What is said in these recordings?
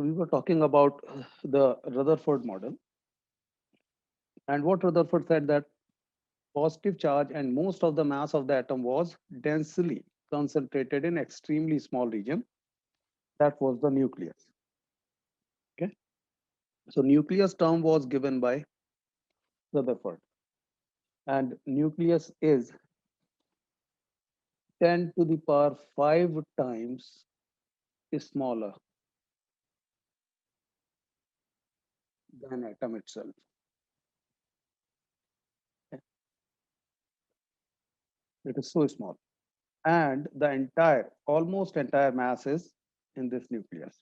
We were talking about the Rutherford model, and what Rutherford said that positive charge and most of the mass of the atom was densely concentrated in extremely small region. That was the nucleus. Okay, so nucleus term was given by Rutherford, and nucleus is 10 to the power 5 times smaller than atom itself. Okay? It is so small, and the entire, almost entire mass is in this nucleus.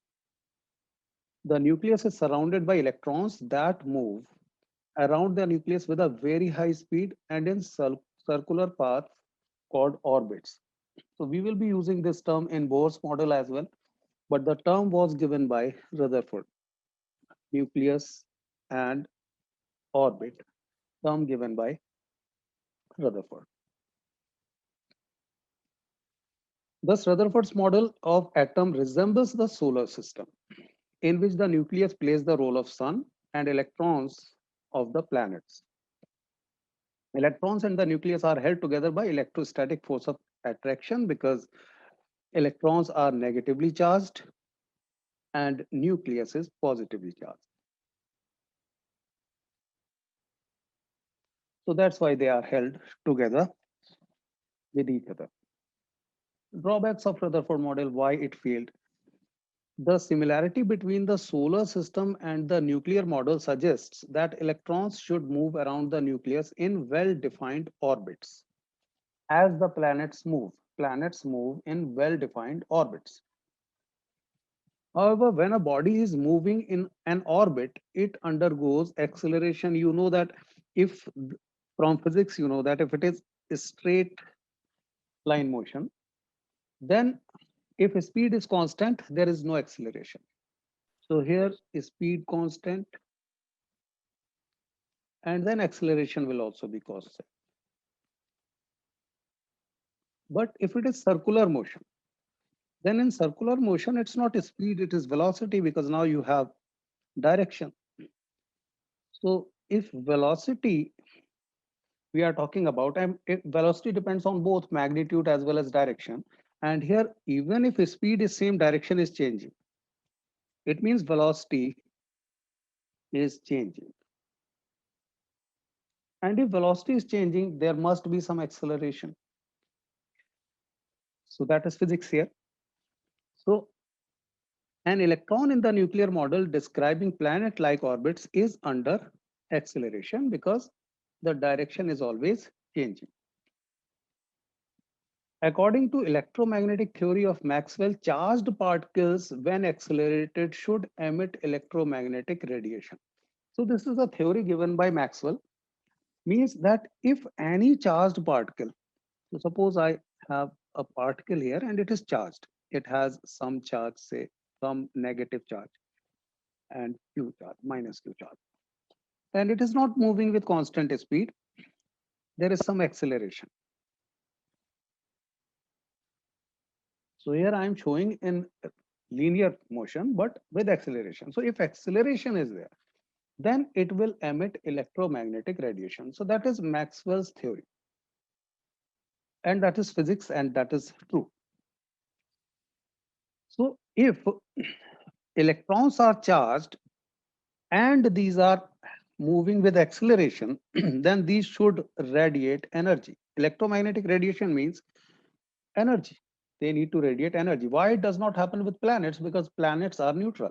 The nucleus is surrounded by electrons that move around the nucleus with a very high speed and in circular paths called orbits. So we will be using this term in Bohr's model as well, but the term was given by Rutherford, nucleus and orbit, term given by Rutherford. Thus, Rutherford's model of atom resembles the solar system, in which the nucleus plays the role of sun and electrons of the planets. Electrons and the nucleus are held together by electrostatic force of attraction because electrons are negatively charged and nucleus is positively charged. So that's why they are held together with each other. Drawbacks of Rutherford model, why it failed. The similarity between the solar system and the nuclear model suggests that electrons should move around the nucleus in well-defined orbits. As the planets move in well-defined orbits. However, when a body is moving in an orbit, it undergoes acceleration. You know that if from physics, you know that if it is a straight line motion, then if speed is constant, there is no acceleration. So here is speed constant, and then acceleration will also be constant. But if it is circular motion, then in circular motion, it's not a speed, it is velocity because now you have direction. So if velocity we are talking about, and velocity depends on both magnitude as well as direction. And here, even if speed is same, direction is changing. It means velocity is changing. And if velocity is changing, there must be some acceleration. So that is physics here. So an electron in the nuclear model describing planet-like orbits is under acceleration because the direction is always changing. According to electromagnetic theory of Maxwell, charged particles, when accelerated, should emit electromagnetic radiation. So this is a theory given by Maxwell, means that if any charged particle, so suppose I have a particle here and it is charged, it has some charge, say some negative charge and Q charge, minus Q charge, and it is not moving with constant speed, there is some acceleration. So here I am showing in linear motion, but with acceleration. So if acceleration is there, then it will emit electromagnetic radiation. So that is Maxwell's theory. And that is physics, and that is true. So if electrons are charged and these are moving with acceleration, then these should radiate energy. Electromagnetic radiation means energy. They need to radiate energy. Why it does not happen with planets? Because planets are neutral.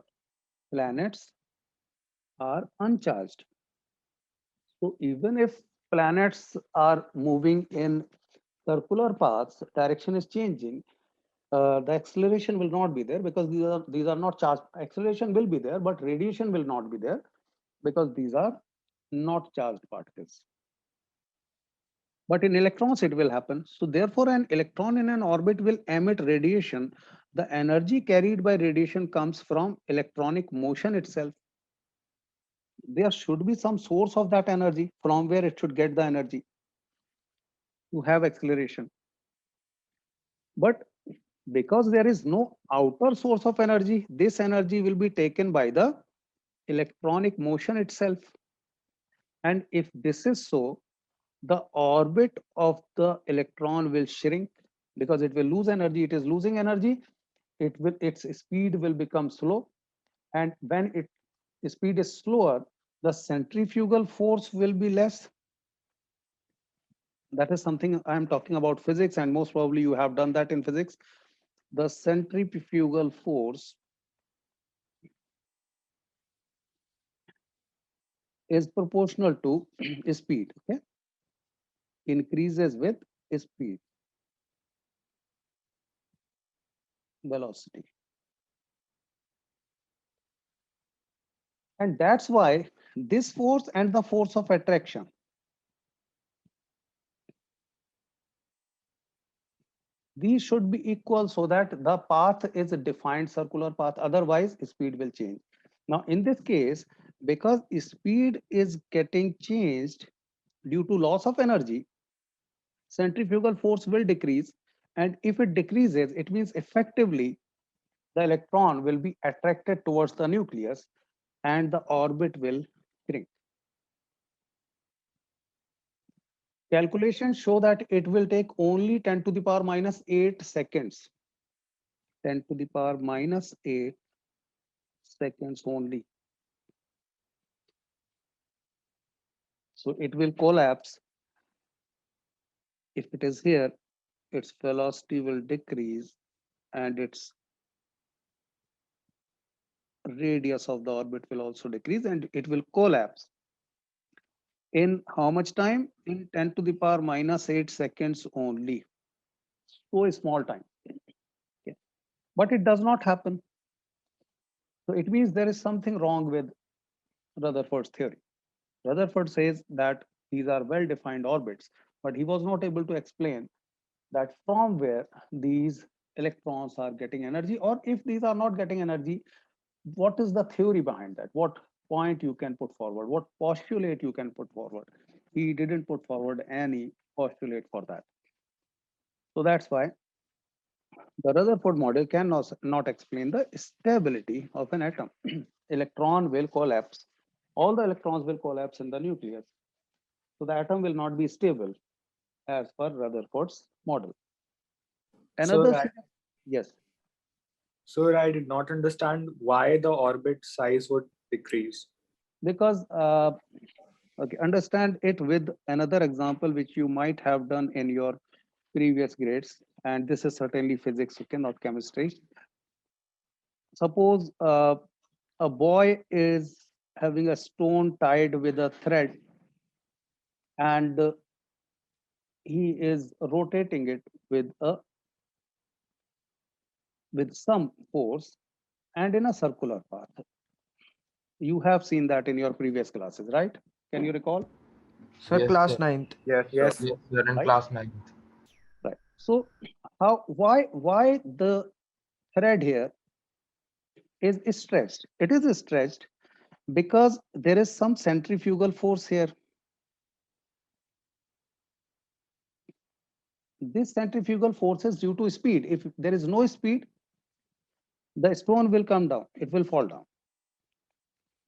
Planets are uncharged. So even if planets are moving in circular paths, direction is changing, the acceleration will not be there because these are not charged. Acceleration will be there, but radiation will not be there because these are not charged particles. But in electrons, it will happen. So therefore, an electron in an orbit will emit radiation. The energy carried by radiation comes from electronic motion itself. There should be some source of that energy from where it should get the energy to have acceleration. But Because there is no outer source of energy, this energy will be taken by the electronic motion itself. And if this is so, the orbit of the electron will shrink because it will lose energy. It is losing energy. Its speed will become slow. And when its speed is slower, the centrifugal force will be less. That is something I'm talking about physics, and most probably you have done that in physics. The centrifugal force is proportional to speed. Okay, increases with speed, velocity. And that's why this force and the force of attraction, these should be equal so that the path is a defined circular path. Otherwise, speed will change. Now, in this case, because speed is getting changed due to loss of energy, centrifugal force will decrease. And if it decreases, it means effectively the electron will be attracted towards the nucleus and the orbit will shrink. Calculations show that it will take only 10 to the power minus 8 seconds. 10 to the power minus 8 seconds only. So it will collapse. If it is here, its velocity will decrease and its radius of the orbit will also decrease and it will collapse. In how much time? In 10 to the power minus 8 seconds only. So small time. Okay. But it does not happen. So it means there is something wrong with Rutherford's theory. Rutherford says that these are well-defined orbits, but he was not able to explain that from where these electrons are getting energy, or if these are not getting energy, what is the theory behind that? What point you can put forward? What postulate you can put forward? He didn't put forward any postulate for that. So that's why the Rutherford model cannot not explain the stability of an atom. Electron will collapse. All the electrons will collapse in the nucleus. So the atom will not be stable as per Rutherford's model. Sir, Another, yes, I did not understand why the orbit size would decrease. because okay, understand it with another example which you might have done in your previous grades, and this is certainly physics, okay, not chemistry. Suppose a boy is having a stone tied with a thread, and he is rotating it with some force and in a circular path. You have seen that in your previous classes, right? Can you recall? Sir, Yes, class sir. ninth. Yes, sir. Yes, sir. Yes, sir. In Right, class ninth. right. So how why the thread here is stretched? It is stretched because there is some centrifugal force here. This centrifugal force is due to speed. If there is no speed, the stone will come down, it will fall down.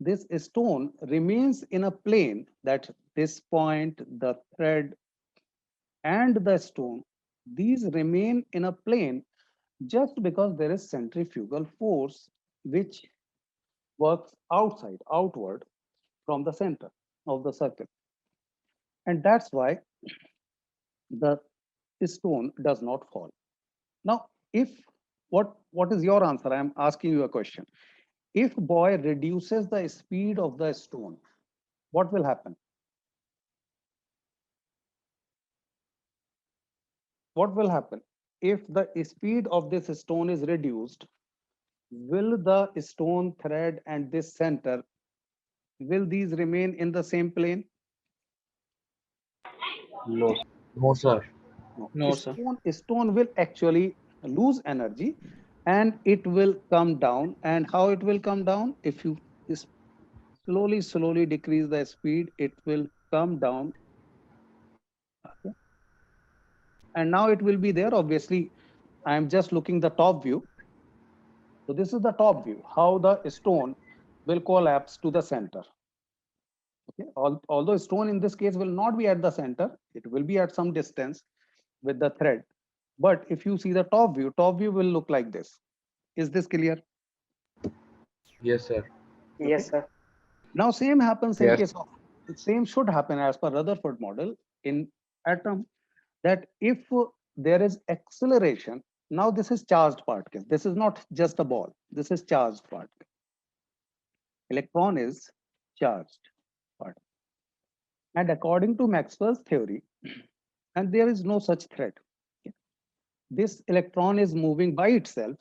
This stone remains in a plane, that this point, the thread, and the stone, these remain in a plane just because there is centrifugal force which works outward from the center of the circle. And that's why the stone does not fall. Now, if what is your answer? I am asking you a question. If boy reduces the speed of the stone, what will happen? What will happen? If the speed of this stone is reduced, will the stone thread and this center, will these remain in the same plane? No, no, sir. No. No, sir. Stone will actually lose energy and it will come down. And how it will come down? If you slowly decrease the speed, it will come down. Okay. And now it will be there. Obviously, I am just looking the top view. So this is the top view, how the stone will collapse to the center. Okay. Although stone in this case will not be at the center, it will be at some distance with the thread. But if you see the top view will look like this. Is this clear? Yes, sir. Okay. Yes, sir. Now same happens in Yes. case of, same should happen as per Rutherford model in atom, that if there is acceleration, now this is charged particle. This is not just a ball. This is charged particle. Electron is charged particle. And according to Maxwell's theory, and there is no such thread, this electron is moving by itself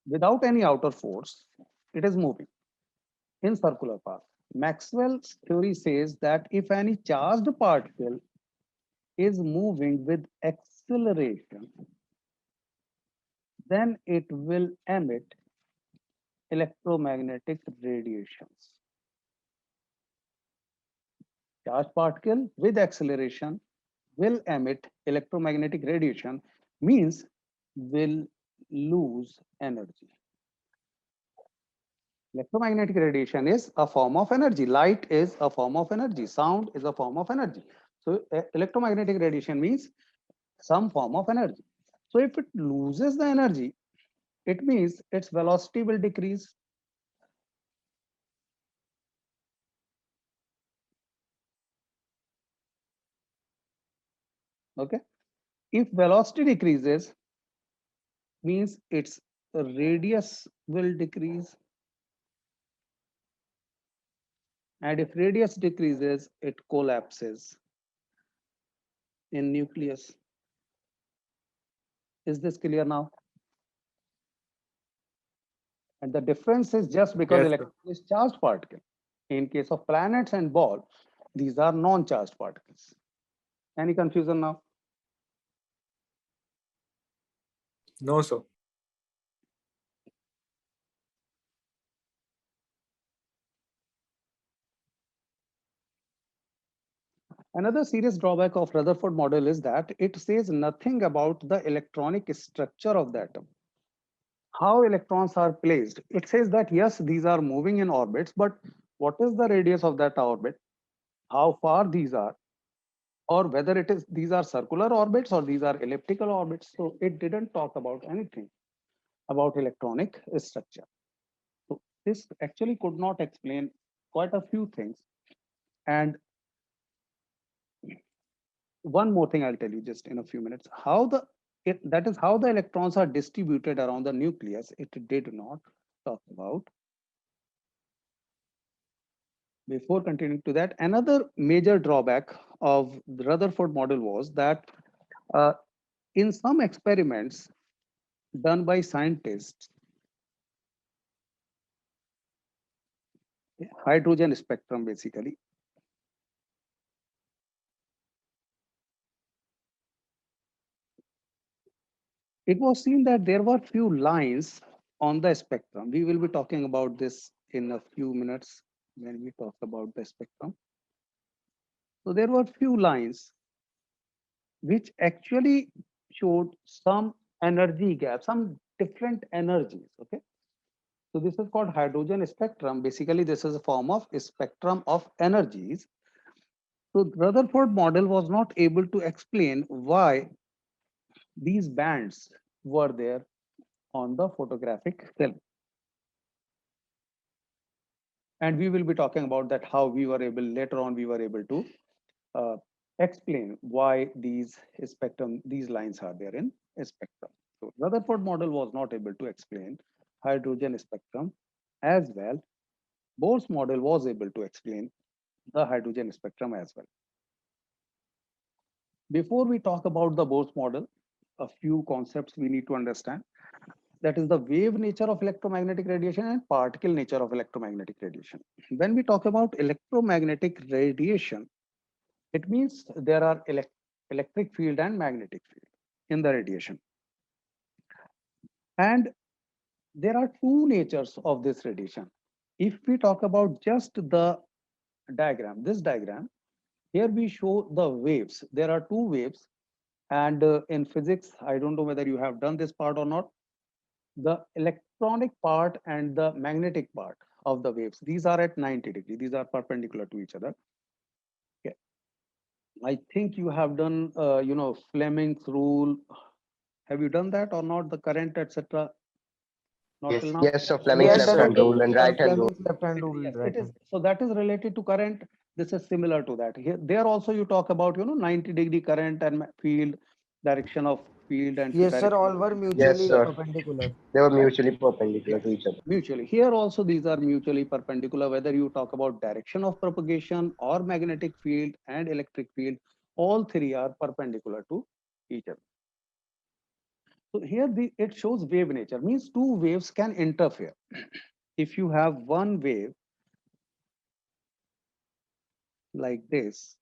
without any outer force. It is moving in circular path. Maxwell's theory says that if any charged particle is moving with acceleration, then it will emit electromagnetic radiations. Charged particle with acceleration will emit electromagnetic radiation, means will lose energy. Electromagnetic radiation is a form of energy. Light is a form of energy. Sound is a form of energy. So electromagnetic radiation means some form of energy. So if it loses the energy, it means its velocity will decrease. Okay. If velocity decreases, means its radius will decrease. And if radius decreases, it collapses in nucleus. Is this clear now? And the difference is just because Yes, sir. electron is charged particle. In case of planets and ball, these are non-charged particles. Any confusion now? No, sir. Another serious drawback of Rutherford model is that it says nothing about the electronic structure of the atom. How electrons are placed. It says that yes, these are moving in orbits, but what is the radius of that orbit? How far these are? Or whether it is these are circular orbits or these are elliptical orbits. So it didn't talk about anything about electronic structure. So this actually could not explain quite a few things. And one more thing I'll tell you just in a few minutes. That is how the electrons are distributed around the nucleus. It did not talk about. Before continuing to that, another major drawback of the Rutherford model was that uh, in some experiments done by scientists, hydrogen spectrum basically, it was seen that there were few lines on the spectrum. We will be talking about this in a few minutes when we talk about the spectrum. So there were few lines which actually showed some energy gap, some different energies. Okay. So this is called hydrogen spectrum. Basically, this is a form of spectrum of energies. So Rutherford model was not able to explain why these bands were there on the photographic film. And we will be talking about that, how we were able, later on, we were able to uh, explain why these lines are there in a spectrum. So Rutherford model was not able to explain hydrogen spectrum as well. Bohr's model was able to explain the hydrogen spectrum as well. Before we talk about the Bohr's model, a few concepts we need to understand. That is the wave nature of electromagnetic radiation and particle nature of electromagnetic radiation. When we talk about electromagnetic radiation, it means there are electric field and magnetic field in the radiation. And there are two natures of this radiation. If we talk about just the diagram, this diagram, here we show the waves. There are two waves And in physics, I don't know whether you have done this part or not. The electronic part and the magnetic part of the waves, these are at 90 degrees. These are perpendicular to each other. Okay. I think you have done, Fleming's rule. Have you done that or not? The current, etc. Not till Yes, now. yes, so So Fleming's Yes, left sir. hand rule and right hand rule. Fleming's left-hand rule, Yes, right it is. hand. So that is related to current. This is similar to that. Here, there also you talk about 90-degree current and field, direction of field and Yes, sir. direction of All were Yes, mutually sir. perpendicular. They were right? mutually perpendicular Yes, to each other. mutually. Here also these are mutually perpendicular. Whether you talk about direction of propagation or magnetic field and electric field, all three are perpendicular to each other. So here it shows wave nature, means two waves can interfere. If you have one wave like this,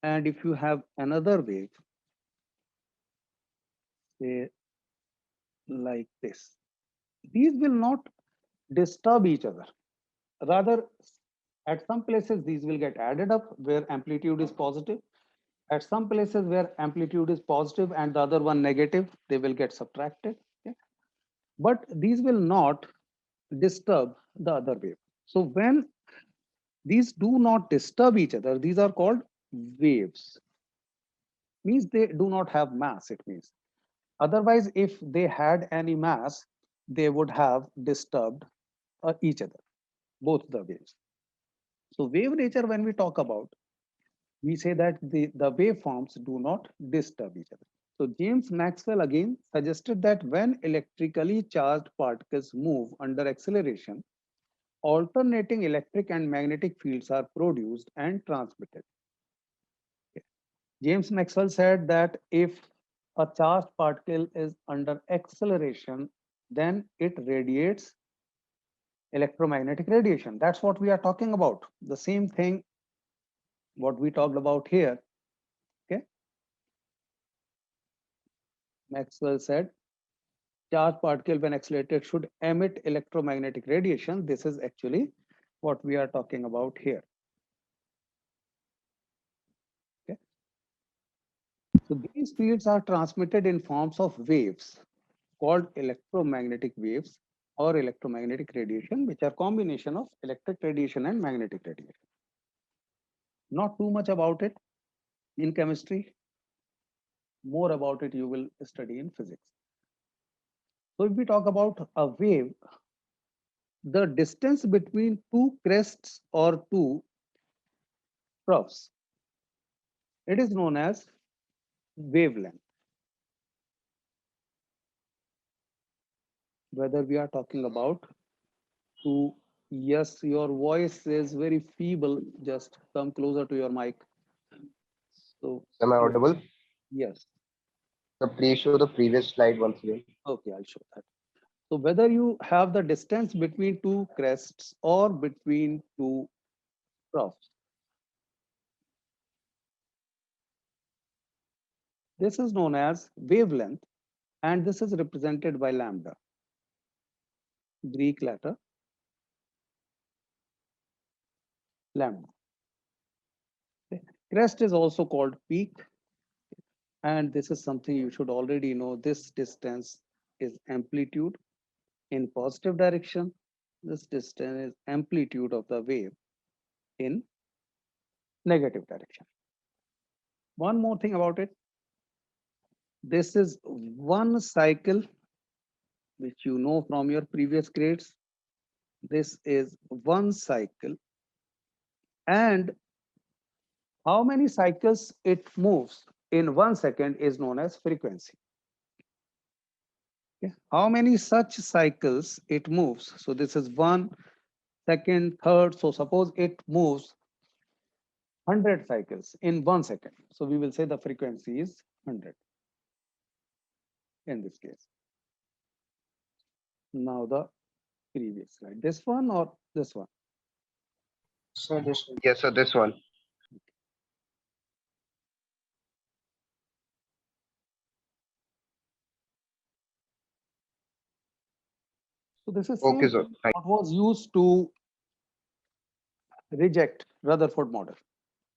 and if you have another wave, say like this, these will not disturb each other. Rather, at some places, these will get added up where amplitude is positive. At some places where amplitude is positive and the other one negative, they will get subtracted. Okay? But these will not disturb the other wave. So when these do not disturb each other, these are called waves. Means they do not have mass, it means. Otherwise, if they had any mass, they would have disturbed each other, both the waves. So wave nature, when we talk about, we say that the waveforms do not disturb each other. So James Maxwell again suggested that when electrically charged particles move under acceleration, alternating electric and magnetic fields are produced and transmitted. Okay. James Maxwell said that if a charged particle is under acceleration, then it radiates electromagnetic radiation. That's what we are talking about. The same thing what we talked about here. Okay. Maxwell said charged particle when accelerated should emit electromagnetic radiation. This is actually what we are talking about here. Okay. So these fields are transmitted in forms of waves called electromagnetic waves or electromagnetic radiation, which are combination of electric radiation and magnetic radiation. Not too much about it in chemistry. More about it you will study in physics. So if we talk about a wave, the distance between two crests or two troughs, it is known as wavelength. Whether we are talking about two, yes, your voice is very feeble. Just come closer to your mic. So Am I audible? yes, So please show the previous slide once again. okay, I'll show that. So whether you have the distance between two crests or between two troughs, this is known as wavelength, and this is represented by lambda, Greek letter lambda. Okay. Crest is also called peak, and this is something you should already know. This distance is amplitude in positive direction. This distance is amplitude of the wave in negative direction. One more thing about it. This is one cycle which you know from your previous grades. This is one cycle, and how many cycles it moves in 1 second is known as frequency. Okay. How many such cycles it moves? So this is 1 second, third. So suppose it moves 100 cycles in 1 second. So we will say the frequency is 100 in this case. Now the previous slide. This one or this one? So this one. Yes, so this one. So this is Okay, same sir. thing Thank what was used to reject Rutherford model.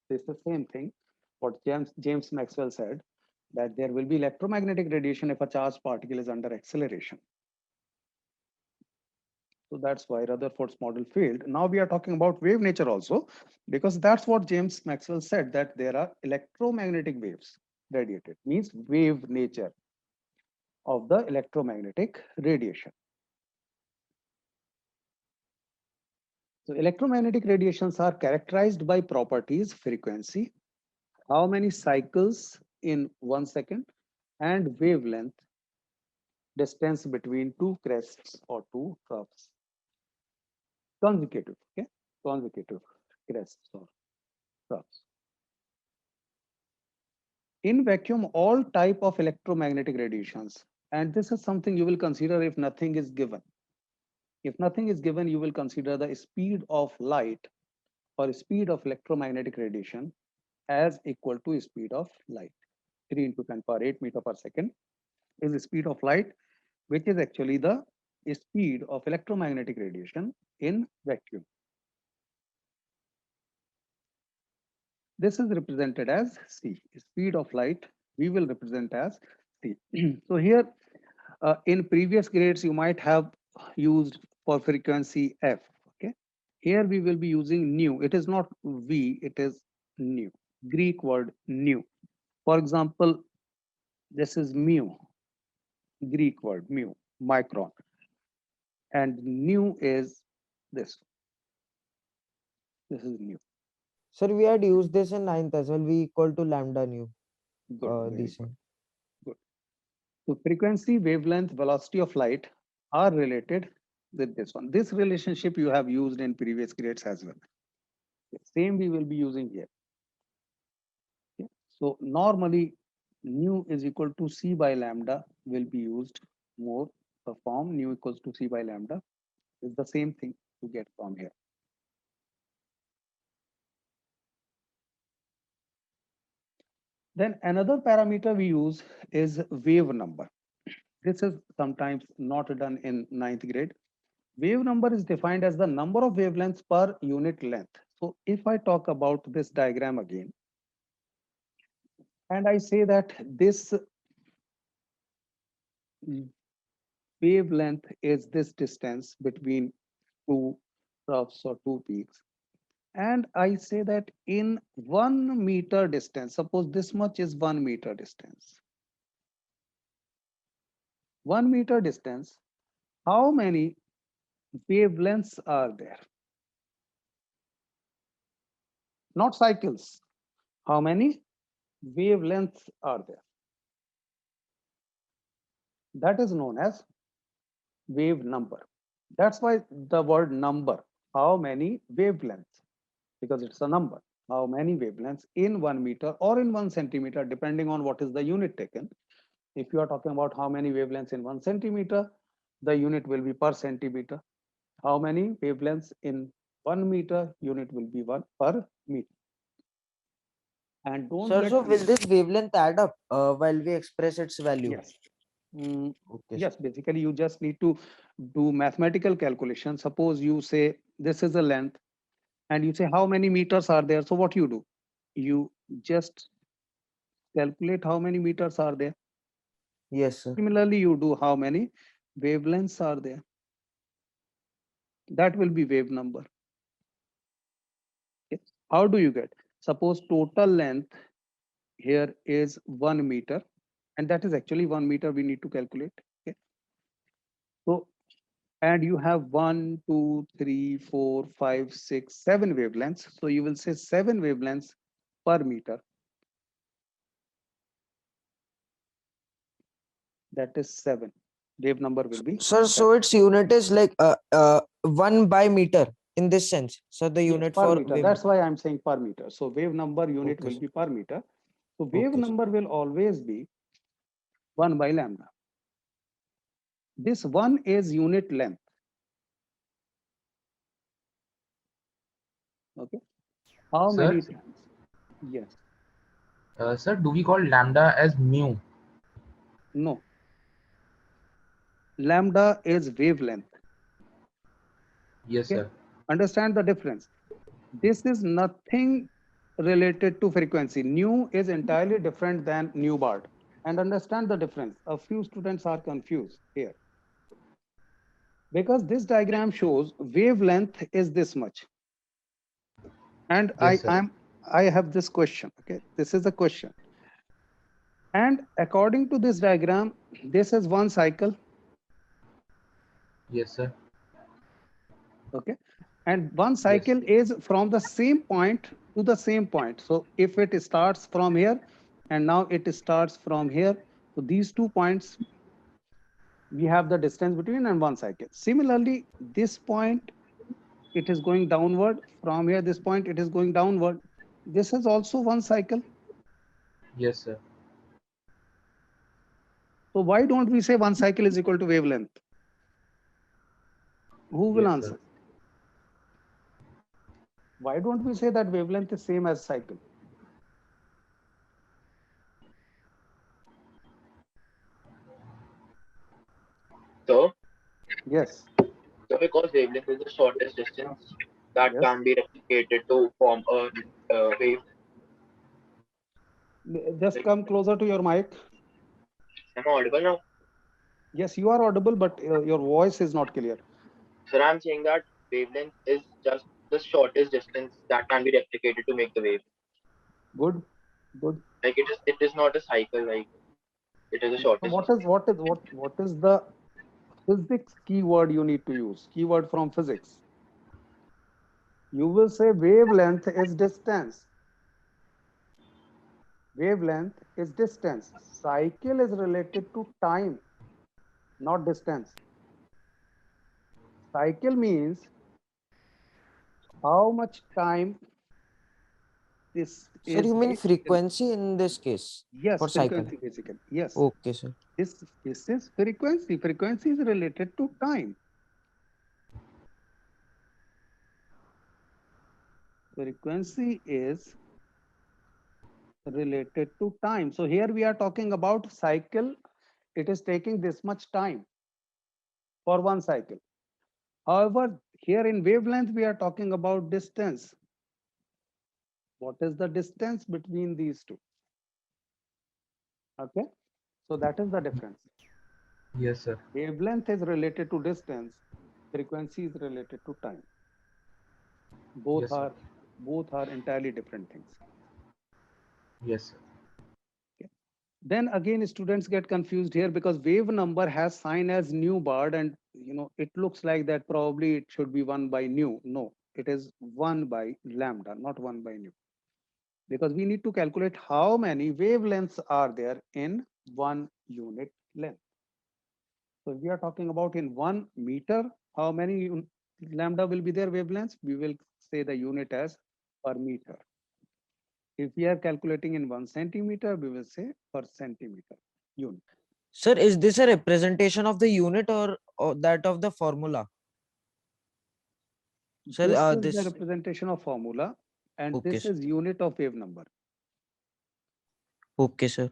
It's the same thing what James Maxwell said that there will be electromagnetic radiation if a charged particle is under acceleration. So that's why Rutherford's model failed. Now we are talking about wave nature also, because that's what James Maxwell said, that there are electromagnetic waves radiated, means wave nature of the electromagnetic radiation. So electromagnetic radiations are characterized by properties, frequency, how many cycles in 1 second, and wavelength, distance between two crests or two troughs. Consecutive, okay? Consecutive crests or troughs. In vacuum, all type of electromagnetic radiations, and this is something you will consider if nothing is given. If nothing is given, you will consider the speed of light or speed of electromagnetic radiation as equal to speed of light. 3 into 10 power 8 meter per second is the speed of light, which is actually the speed of electromagnetic radiation in vacuum. This is represented as C. Speed of light we will represent as C. So here in previous grades you might have used for frequency F. Okay. Here we will be using nu. It is not V, it is nu. Greek word nu. For example, this is mu. Greek word mu, micron. And nu is this. This is nu. Sir, we had used this in ninth as well. V equal to lambda nu. Good. Very These good. things. Good. So frequency, wavelength, velocity of light are related with this one. This relationship you have used in previous grades as well. Same we will be using here. Okay. So normally nu is equal to C by lambda will be used more. The form nu equals to C by lambda is the same thing to get from here. Then another parameter we use is wave number. This is sometimes not done in ninth grade. Wave number is defined as the number of wavelengths per unit length. So if I talk about this diagram again, and I say that this wavelength is this distance between two troughs or two peaks, and I say that in 1 meter distance, suppose this much is 1 meter distance. 1 meter distance, how many wavelengths are there? Not cycles. How many wavelengths are there? That is known as wave number. That's why the word number, how many wavelengths, because it's a number. How many wavelengths in 1 meter or in 1 centimeter, depending on what is the unit taken. If you are talking about how many wavelengths in 1 centimeter, the unit will be per centimeter. How many wavelengths in 1 meter, unit will be 1 per meter. And don't Sir, get so will confused. this wavelength add up while we express its value? Yes. Mm, Okay. yes, basically you just need to do mathematical calculation. Suppose you say this is a length and you say how many meters are there. So what you do? You just calculate how many meters are there. Yes, sir. Similarly, you do how many wavelengths are there. That will be wave number. Okay. How do you get? Suppose total length here is 1 meter, and that is actually 1 meter we need to calculate. Okay. So, and you have 1, 2, 3, 4, 5, 6, 7 wavelengths. So you will say 7 wavelengths per meter. That is 7. Wave number will be Sir, so its unit is like 1 by meter in this sense. So the yes, unit per for meter. wave. That's why I'm saying per meter. So wave number unit Okay, will sir. be per meter. So wave Okay, sir. number will always be 1 by lambda. This 1 is unit length. Okay. How Sir? many times? Yes. Sir, do we call lambda as mu? No. Lambda is wavelength. Yes, Okay. sir. Understand the difference. This is nothing related to frequency. Nu is entirely different than nu bar. and understand the difference. A few students are confused here because this diagram shows wavelength is this much. And Yes, sir. I have this question. Okay, this is a question. And according to this diagram, this is one cycle. Yes, sir. Okay, and one cycle is from the same point to the same point. So if it starts from here and now it starts from here, so these 2 points, we have the distance between and one cycle. Similarly, this point, it is going downward. From here, this point, it is going downward. This is also one cycle. Yes, sir. So why don't we say one cycle is equal to wavelength? Who will Yes, sir. answer? Why don't we say that wavelength is same as cycle? So, Yes, so because wavelength is the shortest distance that yes. can be replicated to form a wave. Just come closer to your mic. Am I audible now? Yes, you are audible, but your voice is not clear. So I'm saying that wavelength is just the shortest distance that can be replicated to make the wave. Good, good. Like it is not a cycle. Like it is the So shortest distance. what is the physics keyword you need to use? Keyword from physics. You will say wavelength is distance. Wavelength is distance. Cycle is related to time, not distance. Cycle means how much time this Sir, is you mean taken. frequency in this case Yes, for cycle? frequency basically. Yes. Okay, sir. This is frequency. Frequency is related to time. Frequency is related to time. So here we are talking about cycle. It is taking this much time for one cycle. However, here in wavelength, we are talking about distance. What is the distance between these two? Okay, so that is the difference. Yes, sir. Wavelength is related to distance. Frequency is related to time. Yes, sir. Both are entirely different things. Yes, sir. Then again, students get confused here because wave number has sign as nu bar, and it looks like that probably it should be 1 by nu. No, it is 1 by lambda, not 1 by nu, because we need to calculate how many wavelengths are there in 1 unit length. So if we are talking about in 1 meter, how many lambda will be there wavelengths? We will say the unit as per meter. If we are calculating in 1 centimeter, we will say per centimeter unit. Sir, is this a representation of the unit or that of the formula? Sir, This is this. the representation of formula, and Okay, this sir. is unit of wave number. Okay, sir.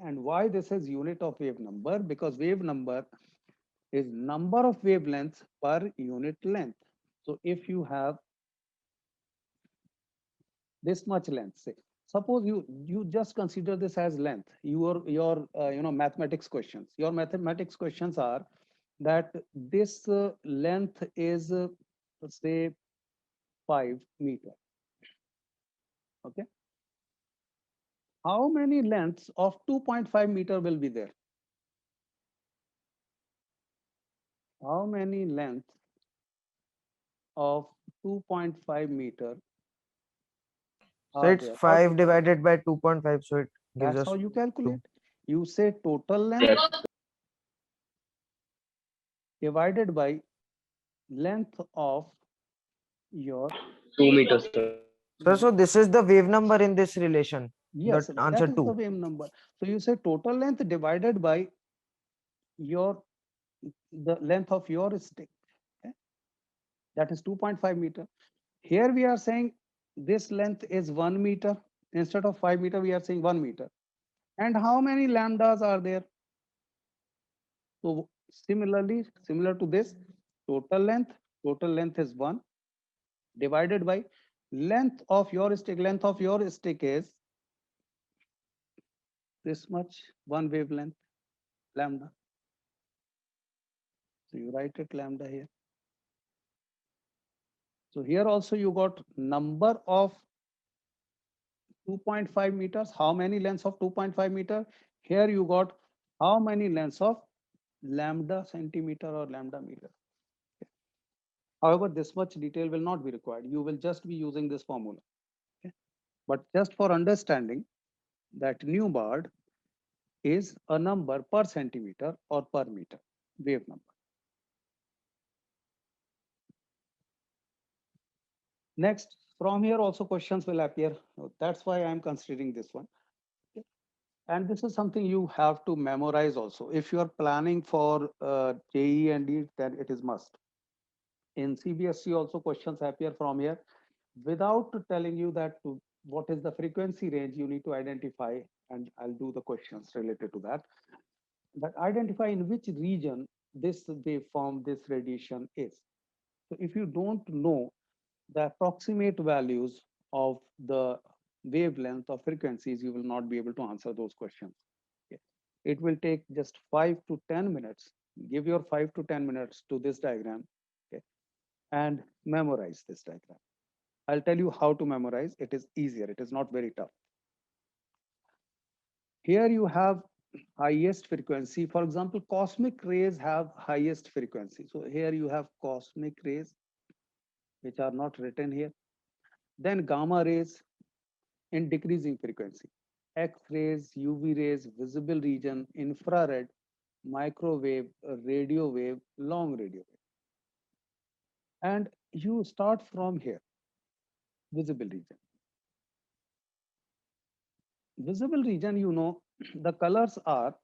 And why this is unit of wave number? Because wave number is number of wavelengths per unit length. So if you have this much length, say, suppose you just consider this as length. Your mathematics questions. Your mathematics questions are that this length is say 5 meter. Okay. How many lengths of 2.5 meter will be there? How many lengths of 2.5 meter So are it's there? 5 divided by 2.5. So it gives That's us how you calculate. 2. You say total length divided by length of your 2 meters. Sir. So this is the wave number in this relation. yes, The that answer is the 2. wave number. So you say total length divided by the length of your stick. Okay? That is 2.5 meter. Here we are saying this length is 1 meter. Instead of 5 meter, we are saying 1 meter. And how many lambdas are there? So similarly, similar to this, total length is 1 divided by length of your stick. Length of your stick is this much, one wavelength, lambda. So you write it lambda here. So here also you got number of 2.5 meters. How many lengths of 2.5 meter? Here you got how many lengths of lambda centimeter or lambda meter. However, this much detail will not be required. You will just be using this formula. Okay? But just for understanding that nu bar is a number per centimeter or per meter, wave number. Next, from here also questions will appear. That's why I'm considering this one. Okay. And this is something you have to memorize also. If you are planning for JEE and NEET, then it is must. In CBSE also questions appear from here. Without telling you that what is the frequency range, you need to identify, and I'll do the questions related to that. That identify in which region this waveform, this radiation is. So if you don't know the approximate values of the wavelength or frequencies, you will not be able to answer those questions. Okay. It will take just 5 to 10 minutes. Give your 5 to 10 minutes to this diagram, okay, and memorize this diagram. I'll tell you how to memorize. It is easier. It is not very tough. Here you have highest frequency. For example, cosmic rays have highest frequency. So here you have cosmic rays, which are not written here. Then gamma rays in decreasing frequency. X-rays, UV rays, visible region, infrared, microwave, radio wave, long radio wave. And you start from here, visible region. Visible region, you know, the colors are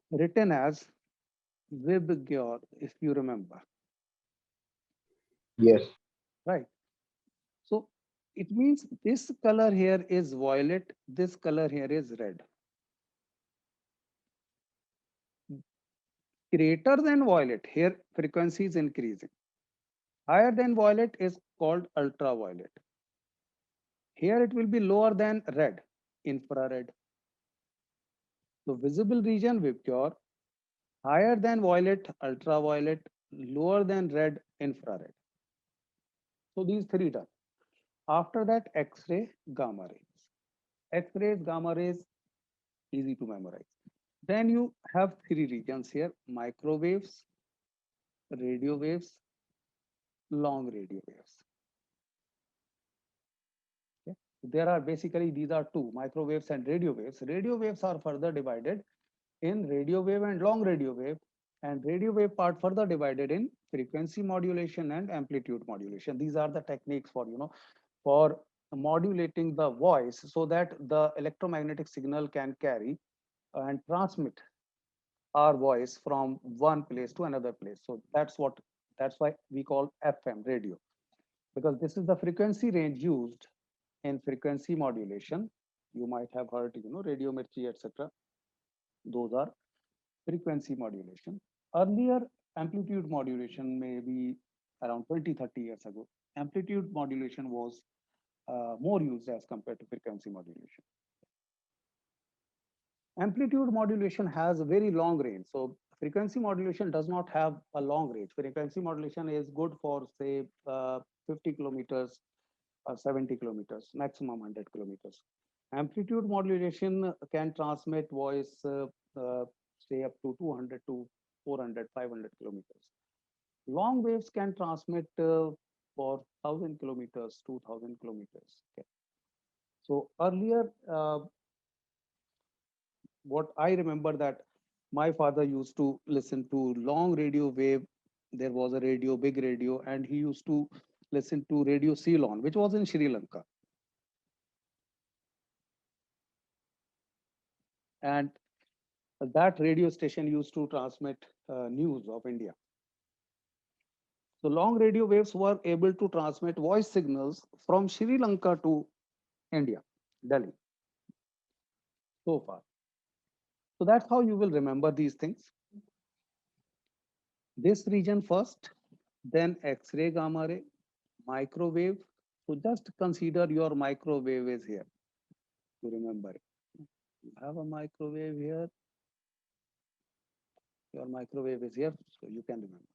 written as Vibgyor, if you remember, Yes. right? So it means this color here is violet, this color here is red. Greater than violet, here frequency is increasing. Higher than violet is called ultraviolet. Here it will be lower than red, infrared. So visible region, Vibgyor, higher than violet, ultraviolet, lower than red, infrared. So these three done. After that, X-ray, gamma rays. X-rays, gamma rays, easy to memorize. Then you have three regions here: microwaves, radio waves, long radio waves. Okay. There are basically these are two: microwaves and radio waves. Radio waves are further divided in radio wave and long radio wave, and radio wave part further divided in frequency modulation and amplitude modulation. These are the techniques for for modulating the voice so that the electromagnetic signal can carry and transmit our voice from one place to another place. So that's why we call FM radio, because this is the frequency range used in frequency modulation. You might have heard, radio mirchi, etc. Those are frequency modulation. Earlier, amplitude modulation, maybe around 20, 30 years ago, amplitude modulation was more used as compared to frequency modulation. Amplitude modulation has a very long range. So frequency modulation does not have a long range. Frequency modulation is good for say 50 kilometers or 70 kilometers, maximum 100 kilometers. Amplitude modulation can transmit voice say up to 200 to 400, 500 kilometers. Long waves can transmit for 1000 kilometers, 2000 kilometers. Okay. So earlier, what I remember that my father used to listen to long radio wave. There was a radio, big radio, and he used to listen to Radio Ceylon, which was in Sri Lanka. And that radio station used to transmit news of India. So long radio waves were able to transmit voice signals from Sri Lanka to India, Delhi, so far. So that's how you will remember these things. This region first, then X-ray, gamma ray, microwave. So just consider your microwave is here to remember it. You have a microwave here. Your microwave is here, so you can remember.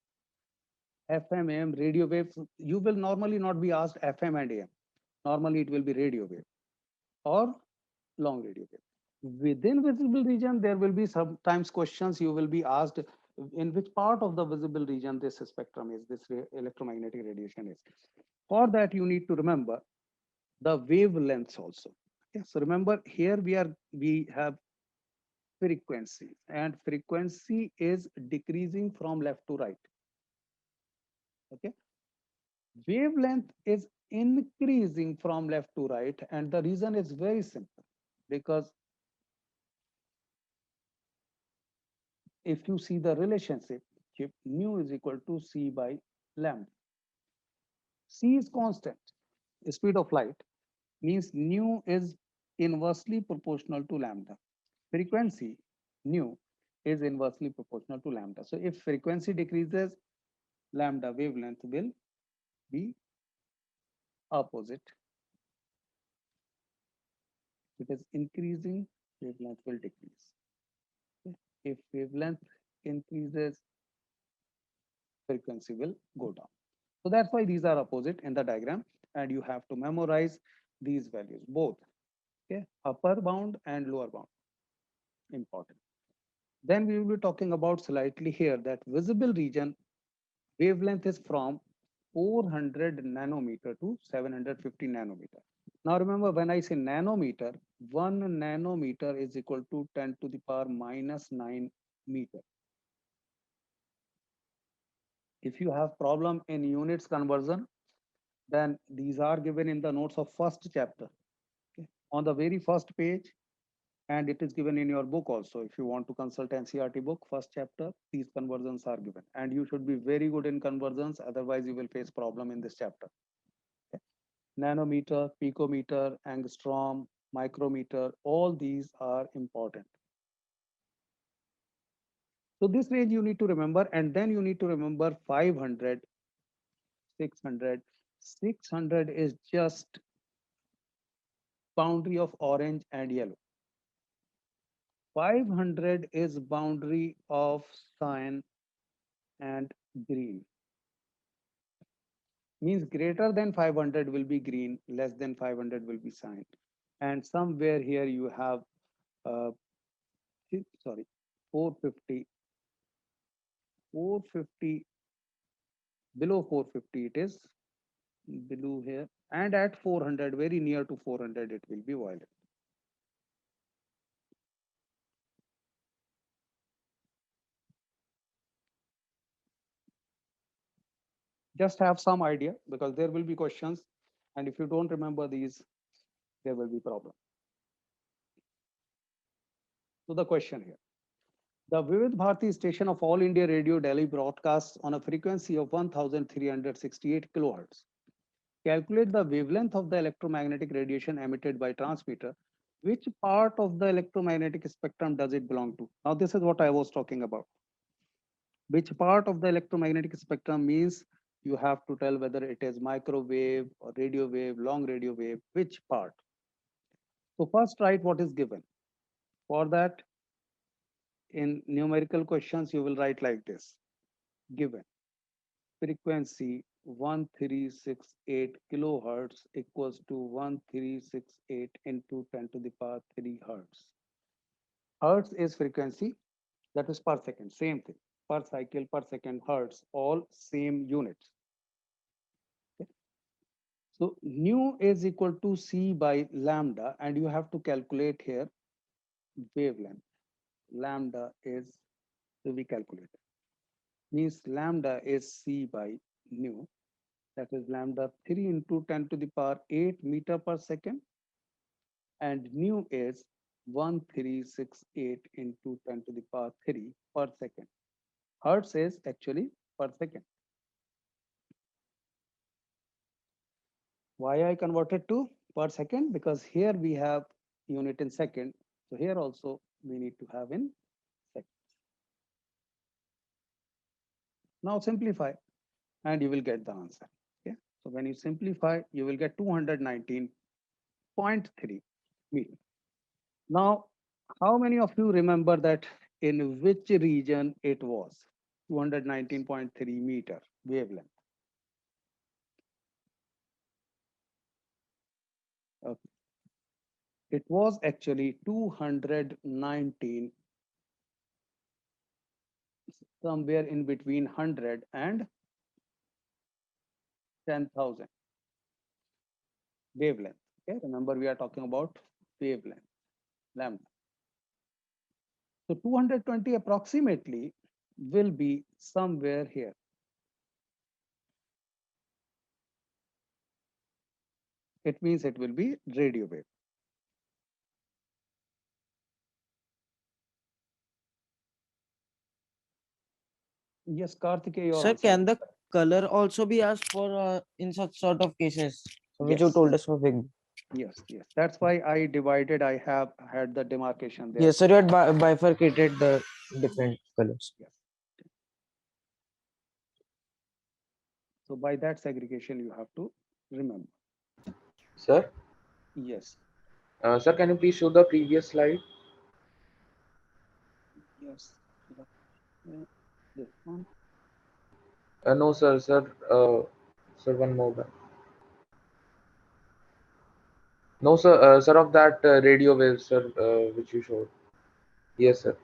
FM, AM, radio waves. You will normally not be asked FM and AM. Normally it will be radio wave or long radio wave. Within visible region, there will be sometimes questions you will be asked in which part of the visible region this spectrum is, this electromagnetic radiation is. For that, you need to remember the wavelengths also. Okay, so remember here we have frequency, and frequency is decreasing from left to right. Okay, wavelength is increasing from left to right, and the reason is very simple, because if you see the relationship, nu is equal to c by lambda. C is constant. Speed of light means nu is inversely proportional to lambda. Frequency nu is inversely proportional to lambda. So if frequency decreases, lambda wavelength will be opposite. It is increasing, wavelength will decrease. If wavelength increases, frequency will go down. So that's why these are opposite in the diagram, and you have to memorize these values, both, okay, upper bound and lower bound, important. Then we will be talking about slightly here that visible region wavelength is from 400 nanometer to 750 nanometer. Now remember, when I say nanometer, 1 nanometer is equal to 10 to the power minus 9 meter. If you have problem in units conversion, then these are given in the notes of first chapter. Okay. On the very first page, and it is given in your book also. If you want to consult NCERT book, first chapter, these conversions are given. And you should be very good in conversions, otherwise you will face problem in this chapter. Okay. Nanometer, picometer, angstrom, micrometer, all these are important. So this range you need to remember, and then you need to remember 500, 600. 600 is just boundary of orange and yellow. 500 is boundary of cyan and green. Means greater than 500 will be green, less than 500 will be cyan. And somewhere here you have, uh, sorry, 450, 450, below 450 it is, below here. And at 400, very near to 400, it will be violet. Just have some idea, because there will be questions, and if you don't remember these, there will be problem. So the question here, the Vivid Bharati station of All India Radio Delhi broadcasts on a frequency of 1368 kilohertz. Calculate the wavelength of the electromagnetic radiation emitted by transmitter. Which part of the electromagnetic spectrum does it belong to? Now this is what I was talking about. Which part of the electromagnetic spectrum means you have to tell whether it is microwave or radio wave, long radio wave, which part. So first write what is given. For that, in numerical questions, you will write like this. Given frequency 1368 kilohertz equals to 1368 into 10 to the power 3 hertz. Hertz is frequency, that is per second, same thing. Per cycle, per second, hertz, all same units. Okay. So nu is equal to c by lambda, and you have to calculate here wavelength. Lambda is to be calculated. Means lambda is c by nu, that is lambda 3 into 10 to the power 8 meter per second, and nu is 1368 into 10 to the power 3 per second. Hertz is actually per second. Why I converted to per second? Because here we have unit in second, so here also we need to have in seconds. Now simplify, and you will get the answer. Okay, so when you simplify, you will get 219.3 meter. Now How many of you remember that in which region it was? 219.3 meter wavelength. Okay. It was actually 219, somewhere in between 100 and 10,000 wavelength. Okay, remember we are talking about wavelength, lambda. So 220 approximately will be somewhere here. It means it will be radio wave. Yes, Karthikeya, your Sir, answer. can the color also be asked for in such sort of cases? So which you Yes. told us for big. Yes, yes. That's why I divided. I have had the demarcation there. Yes, sir, you had bifurcated the different colors. Yes. So by that segregation, you have to remember. Sir, Yes. sir, can you please show the previous slide? Yes. This one. No, sir, sir, one more back. No, sir, sir, of that radio wave, sir, which you showed. Yes, sir.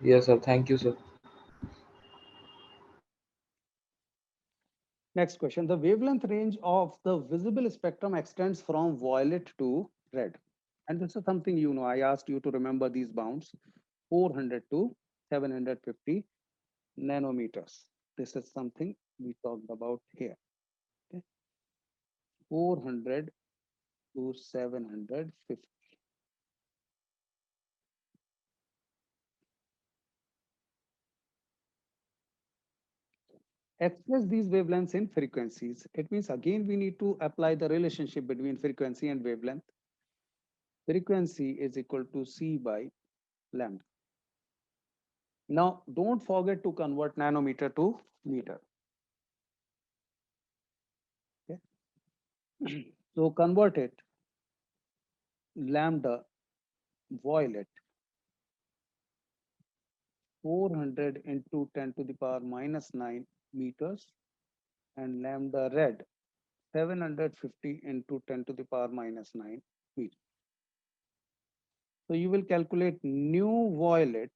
Yes, sir. Thank you, sir. Next question. The wavelength range of the visible spectrum extends from violet to red. And this is something you know. I asked you to remember these bounds, 400 to 750 nanometers. This is something we talked about here. Okay. 400 to 750. Express these wavelengths in frequencies. It means again we need to apply the relationship between frequency and wavelength. Frequency is equal to C by lambda. Now don't forget to convert nanometer to meter. Okay. So convert it, lambda violet 400 into 10 to the power minus 9 meters, and lambda red 750 into 10 to the power minus 9 meters. So you will calculate nu violet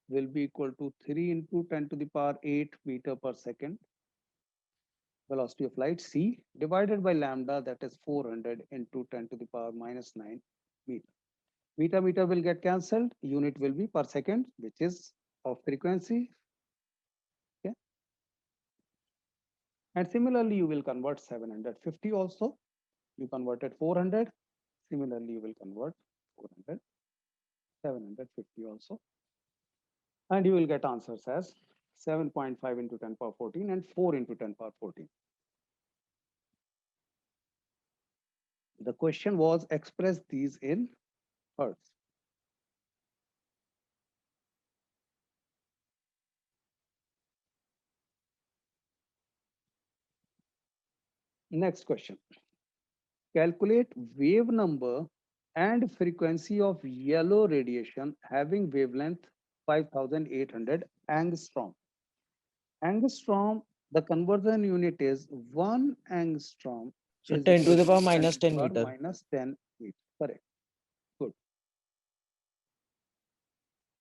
will be equal to 3 into 10 to the power 8 meter per second velocity of light c divided by lambda, that is 400 into 10 to the power minus 9 meter. Meter will get cancelled. Unit will be per second, which is of frequency. Okay. And similarly, you will convert 750 also. You converted 400. Similarly, you will convert 400, 750 also. And you will get answers as 7.5 into 10 power 14 and 4 into 10 power 14. The question was express these in hertz. Next question. Calculate wave number and frequency of yellow radiation having wavelength 5800 angstrom. Angstrom, the conversion unit is 1 angstrom So is 10 to equal the power 10 minus to the 10 power meter. minus 10 meter. Correct. Good.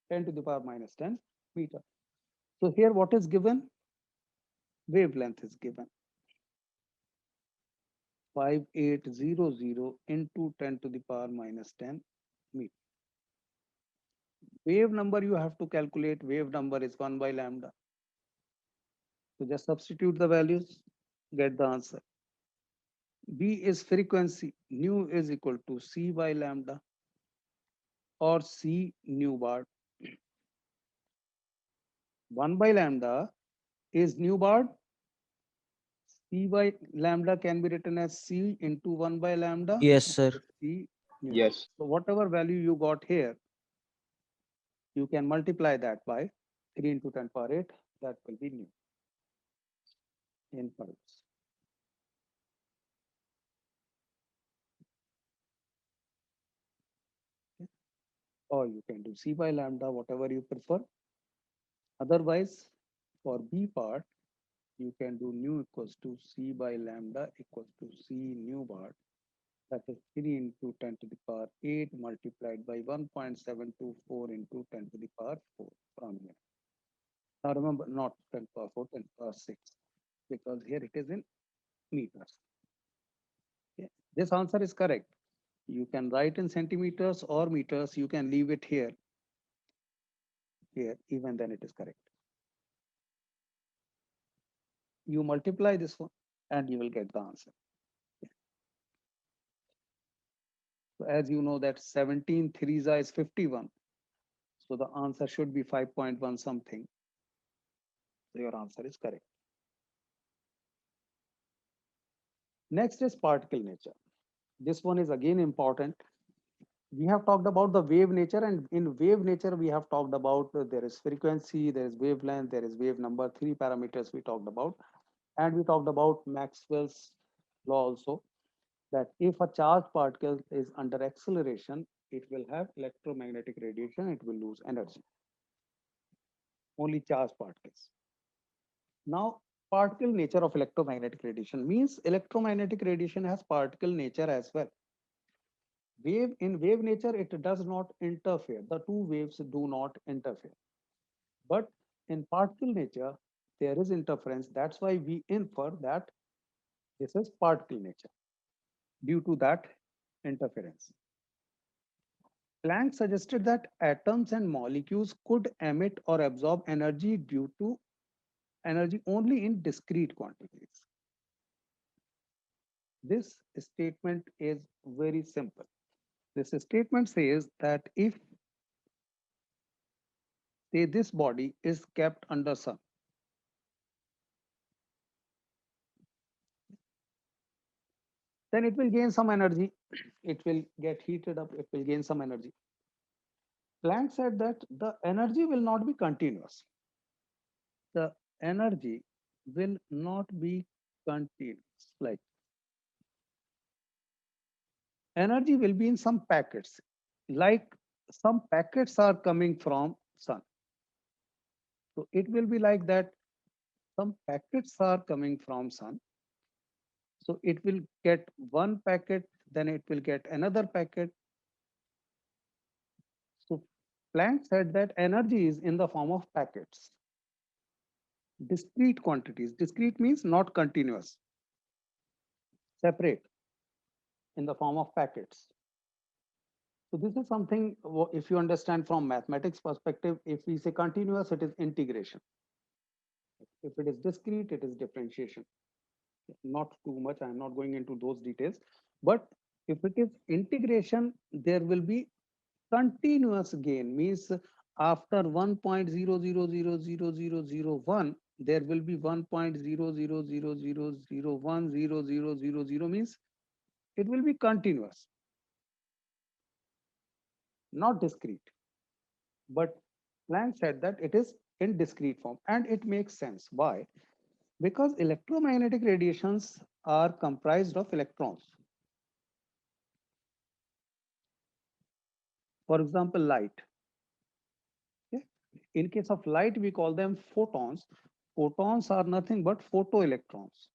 10 to the power minus 10 meter. So here what is given? Wavelength is given. 5800 into 10 to the power minus 10 meter. Wave number you have to calculate. Wave number is 1 by lambda. So just substitute the values, get the answer. B is frequency. Nu is equal to C by lambda or C nu bar. 1 by lambda is nu bar. C by lambda can be written as C into 1 by lambda. Yes, sir. C nu. Yes. So whatever value you got here, you can multiply that by 3 into 10 power 8. That will be nu in hertz. or you can do C by lambda, whatever you prefer. Otherwise, for B part, you can do nu equals to C by lambda equals to C nu bar. That is 3 into 10 to the power 8 multiplied by 1.724 into 10 to the power 4 from here. Now remember, not 10 to the power 4, 10 to the power 6, because here it is in meters. Okay. This answer is correct. You can write in centimeters or meters. You can leave it here, even then it is correct. You multiply this one and you will get the answer. So as you know that 17 threes is 51. So the answer should be 5.1 something. So your answer is correct. Next is particle nature. This one is again important. We have talked about the wave nature, and in wave nature we have talked about there is frequency, there is wavelength, there is wave number, 3 parameters we talked about. And we talked about Maxwell's law also, that if a charged particle is under acceleration, it will have electromagnetic radiation, it will lose energy. Only charged particles. Now, particle nature of electromagnetic radiation means electromagnetic radiation has particle nature as well. In wave nature, it does not interfere. The two waves do not interfere. But in particle nature, there is interference. That's why we infer that this is particle nature due to that interference. Planck suggested that atoms and molecules could emit or absorb energy due to energy only in discrete quantities. This statement is very simple. This statement says that if say this body is kept under sun, then it will gain some energy. It will get heated up, it will gain some energy. Planck said that the energy will not be continuous. The energy will not be continuous. Like energy will be in some packets, like some packets are coming from sun. So it will be like that some packets are coming from sun. So it will get one packet, then it will get another packet. So Planck said that energy is in the form of packets, discrete quantities. Discrete means not continuous, separate in the form of packets. So this is something, if you understand from mathematics perspective, if we say continuous, it is integration. If it is discrete, it is differentiation. Not too much, I'm not going into those details. But if it is integration, there will be continuous gain, means after 1.00000001, there will be 1.0000010000 means it will be continuous, not discrete. But Planck said that it is in discrete form, and it makes sense. Why? Because electromagnetic radiations are comprised of electrons. For example, light. Okay? In case of light, we call them photons. Photons are nothing but photoelectrons.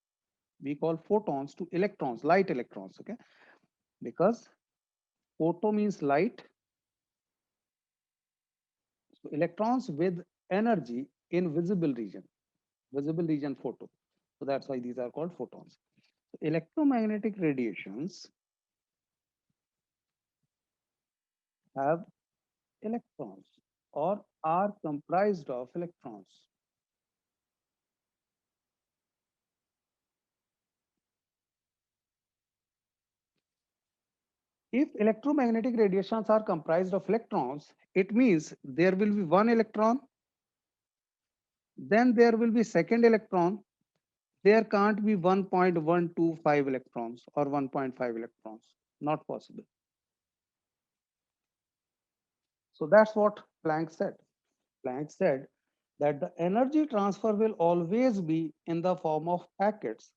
We call photons to electrons, light electrons. Okay, because photo means light. So electrons with energy in visible region photo. So that's why these are called photons. So electromagnetic radiations have electrons or are comprised of electrons. If electromagnetic radiations are comprised of electrons, it means there will be one electron, then there will be second electron. There can't be 1.125 electrons or 1.5 electrons. Not possible. So that's what Planck said. Planck said that the energy transfer will always be in the form of packets,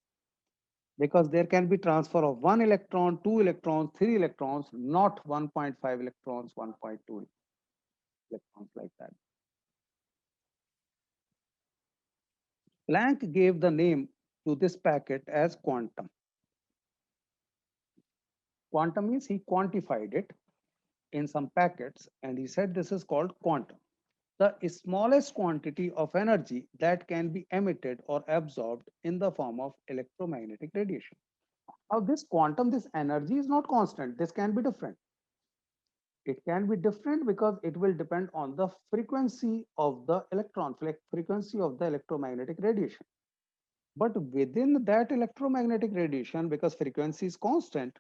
because there can be transfer of 1 electron, 2 electrons, 3 electrons, not 1.5 electrons, 1.2. Planck gave the name to this packet as quantum. Quantum means he quantified it in some packets and he said this is called quantum. The smallest quantity of energy that can be emitted or absorbed in the form of electromagnetic radiation. Now, this quantum, this energy is not constant. This can be different. It can be different because it will depend on the frequency of the electron, frequency of the electromagnetic radiation. But within that electromagnetic radiation, because frequency is constant,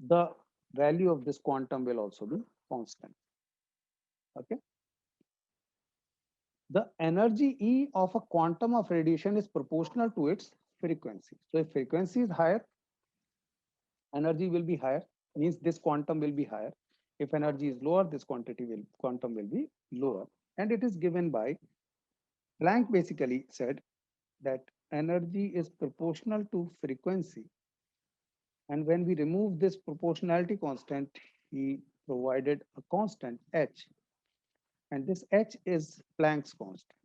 the value of this quantum will also be constant. Okay. The energy E of a quantum of radiation is proportional to its frequency. So if frequency is higher, energy will be higher, means this quantum will be higher. If energy is lower, this quantum will be lower. And it is given by Planck basically said that energy is proportional to frequency. And when we remove this proportionality constant, he provided a constant h. And this h is Planck's constant.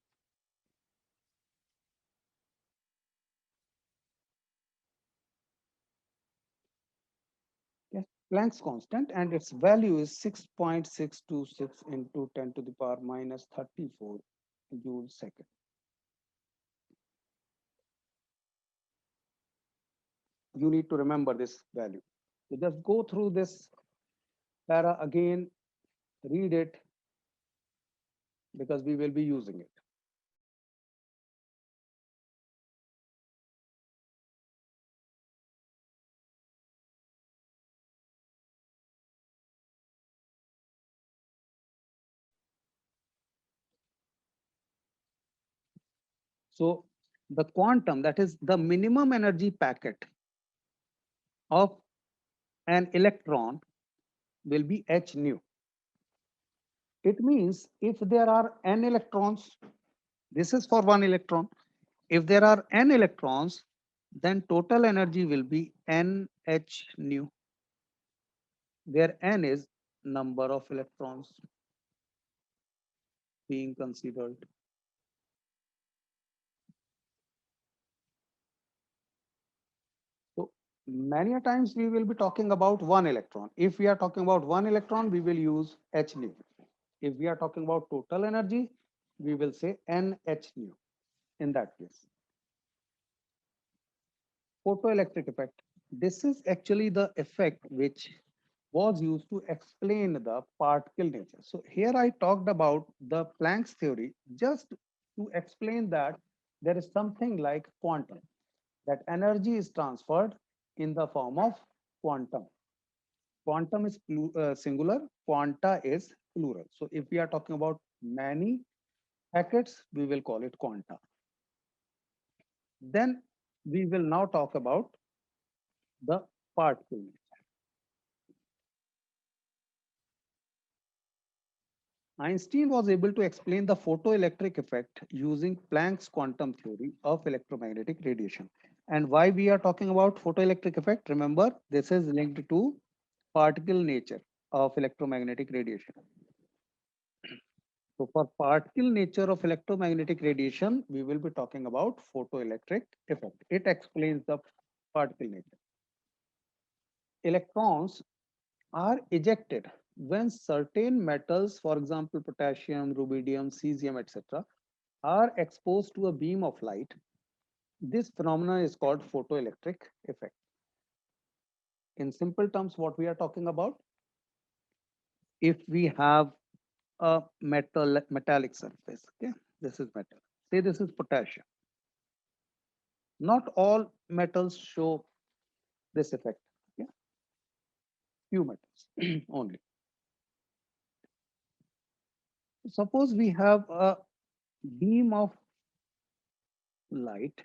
Yes, Planck's constant, and its value is 6.626 into 10 to the power minus 34 joules second. You need to remember this value. So just go through this para again, read it, because we will be using it. So the quantum, that is the minimum energy packet of an electron, will be h nu. It means if there are n electrons, this is for one electron. If there are n electrons, then total energy will be nh nu, where n is number of electrons being considered. So many a times we will be talking about one electron. If we are talking about one electron, we will use h nu. If we are talking about total energy, we will say nh nu in that case. Photoelectric effect. This is actually the effect which was used to explain the particle nature. So here I talked about the Planck's theory just to explain that there is something like quantum, that energy is transferred in the form of quantum. Quantum is singular, quanta is plural. So if we are talking about many packets, we will call it quanta. Then we will now talk about the particle nature. Einstein was able to explain the photoelectric effect using Planck's quantum theory of electromagnetic radiation. And why we are talking about photoelectric effect? Remember, this is linked to particle nature of electromagnetic radiation. So for particle nature of electromagnetic radiation, we will be talking about photoelectric effect. It explains the particle nature. Electrons are ejected when certain metals, for example, potassium, rubidium, cesium, etc., are exposed to a beam of light. This phenomenon is called photoelectric effect. In simple terms, what we are talking about, if we have a metallic surface, okay, this is metal, say this is potassium. Not all metals show this effect, okay? Few metals only. Suppose we have a beam of light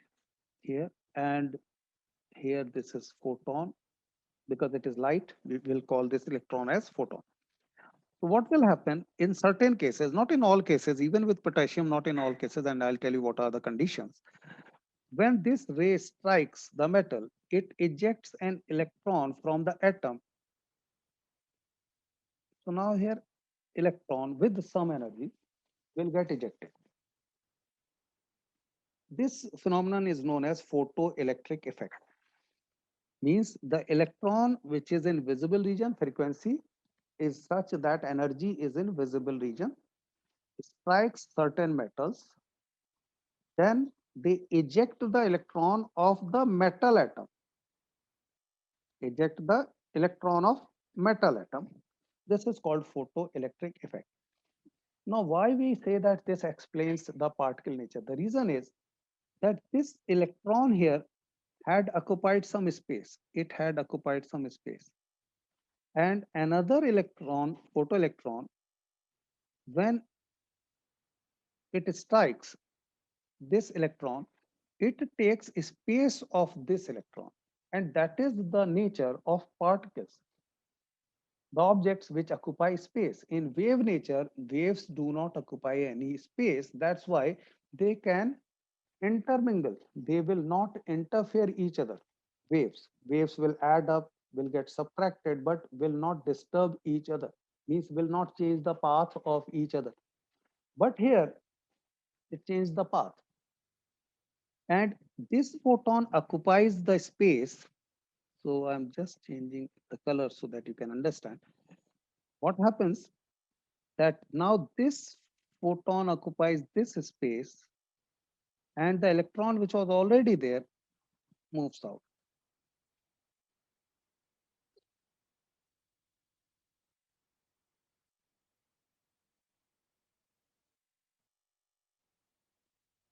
here, and here this is photon. Because it is light, we will call this electron as photon. So what will happen in certain cases, not in all cases, even with potassium, not in all cases, and I'll tell you what are the conditions. When this ray strikes the metal, it ejects an electron from the atom. So now here, electron with some energy will get ejected. This phenomenon is known as photoelectric effect. Means the electron which is in visible region frequency is such that energy is in visible region, strikes certain metals, then they eject the electron of the metal atom, eject the electron of metal atom. This is called photoelectric effect. Now, why we say that this explains the particle nature? The reason is that this electron here had occupied some space. It had occupied some space. And another electron, photoelectron, when it strikes this electron, it takes space of this electron. And that is the nature of particles, the objects which occupy space. In wave nature, waves do not occupy any space. That's why they can intermingle. They will not interfere each other. Waves will add up, will get subtracted, but will not disturb each other. Means will not change the path of each other. But here, it changed the path. And this photon occupies the space. So I'm just changing the color so that you can understand. What happens that now this photon occupies this space and the electron which was already there moves out.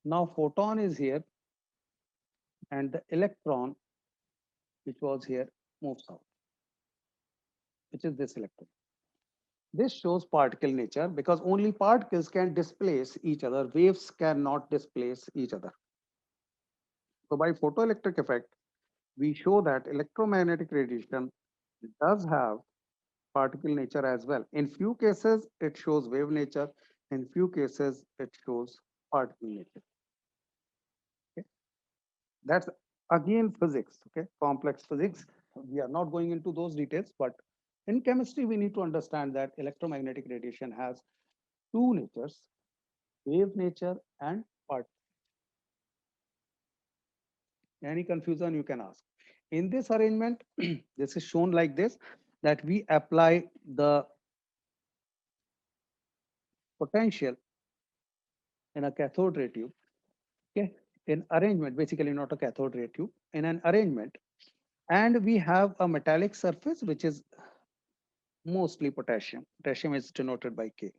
Now photon is here and the electron which was here moves out, which is this electron. This shows particle nature because only particles can displace each other. Waves cannot displace each other. So by photoelectric effect, we show that electromagnetic radiation does have particle nature as well. In few cases, it shows wave nature. In few cases, it shows particle nature. Okay. That's again physics, okay, complex physics. We are not going into those details, but in chemistry, we need to understand that electromagnetic radiation has two natures, wave nature and particle. Any confusion you can ask. In this arrangement, this is shown like this, that we apply the potential in a cathode ray tube, okay, in arrangement, basically not a cathode ray tube, in an arrangement, and we have a metallic surface which is mostly potassium. Potassium is denoted by K.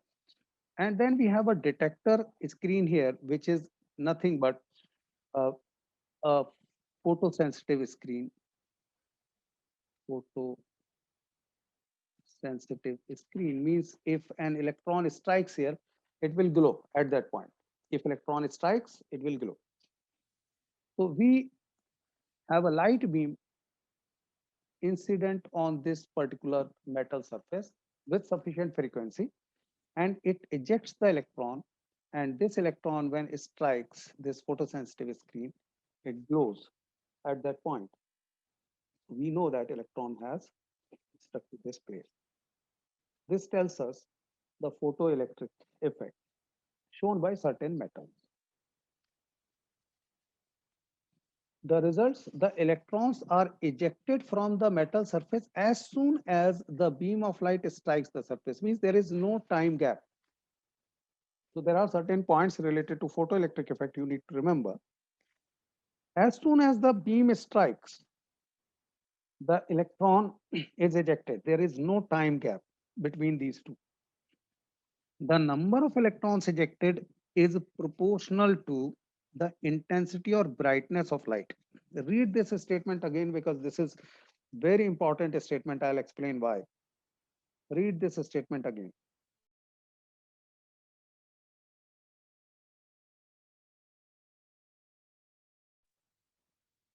And then we have a detector screen here, which is nothing but a photosensitive screen. Photosensitive screen means if an electron strikes here, it will glow at that point. If electron strikes, it will glow. So we have a light beam incident on this particular metal surface with sufficient frequency, and it ejects the electron, and this electron when it strikes this photosensitive screen, it glows at that point. We know that electron has stuck to this place. This tells us the photoelectric effect shown by certain metals. The results, the electrons are ejected from the metal surface as soon as the beam of light strikes the surface. Means there is no time gap. So there are certain points related to photoelectric effect you need to remember. As soon as the beam strikes, the electron is ejected. There is no time gap between these two. The number of electrons ejected is proportional to the intensity or brightness of light. Read this statement again because this is very important statement. I'll explain why. Read this statement again.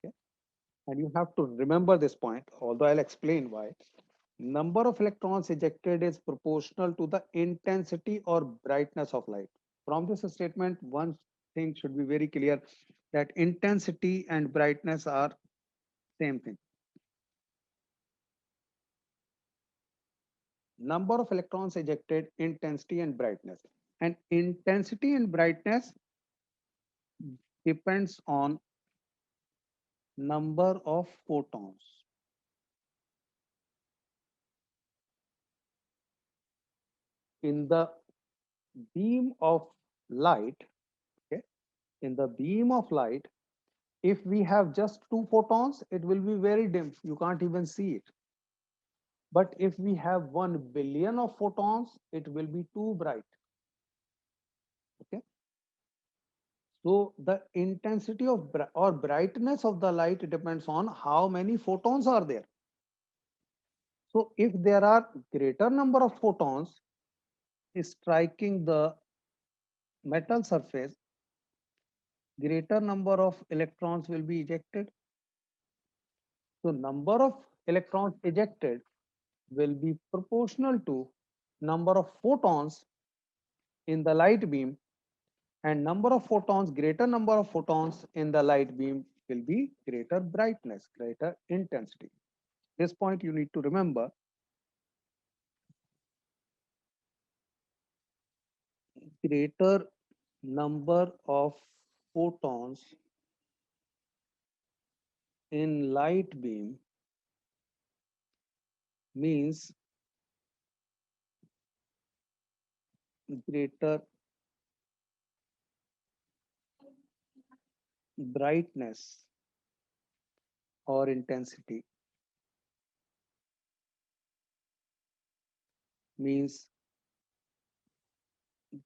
Okay? And you have to remember this point, although I'll explain why. Number of electrons ejected is proportional to the intensity or brightness of light. From this statement, one thing should be very clear that intensity and brightness are same thing. Number of electrons ejected, intensity and brightness. And intensity and brightness depends on number of photons. In the beam of light, okay, in the beam of light, if we have just two photons, it will be very dim. You can't even see it. But if we have 1 billion of photons, it will be too bright. Okay. So the intensity of or brightness of the light depends on how many photons are there. So if there are greater number of photons striking the metal surface, greater number of electrons will be ejected. So number of electrons ejected will be proportional to number of photons in the light beam, and number of photons, greater number of photons in the light beam will be greater brightness, greater intensity. This point you need to remember. Greater number of photons in light beam means greater brightness or intensity, means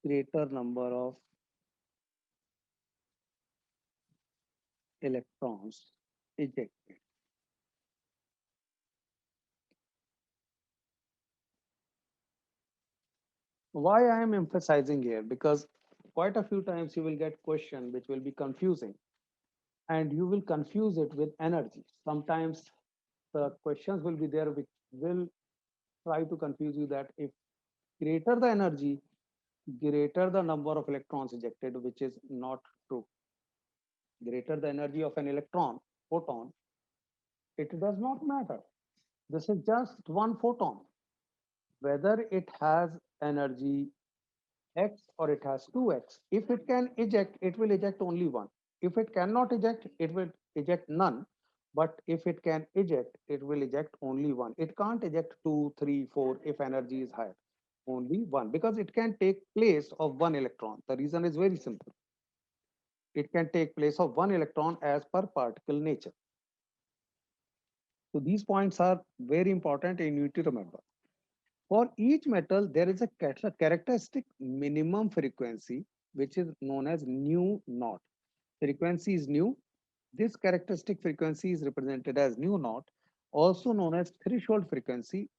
greater number of electrons ejected. Why I am emphasizing here? Because quite a few times you will get question which will be confusing, and you will confuse it with energy. Sometimes the questions will be there which will try to confuse you that if greater the energy, greater the number of electrons ejected, which is not true. Greater the energy of an electron, photon, it does not matter. This is just one photon. Whether it has energy x or it has 2x, if it can eject, it will eject only one. If it cannot eject, it will eject none. But if it can eject, it will eject only one. It can't eject two, three, four if energy is higher. Only one, because it can take place of one electron. The reason is very simple. It can take place of one electron as per particle nature. So these points are very important and you need to remember. For each metal, there is a characteristic minimum frequency, which is known as nu naught. Frequency is nu. This characteristic frequency is represented as nu naught, also known as threshold frequency,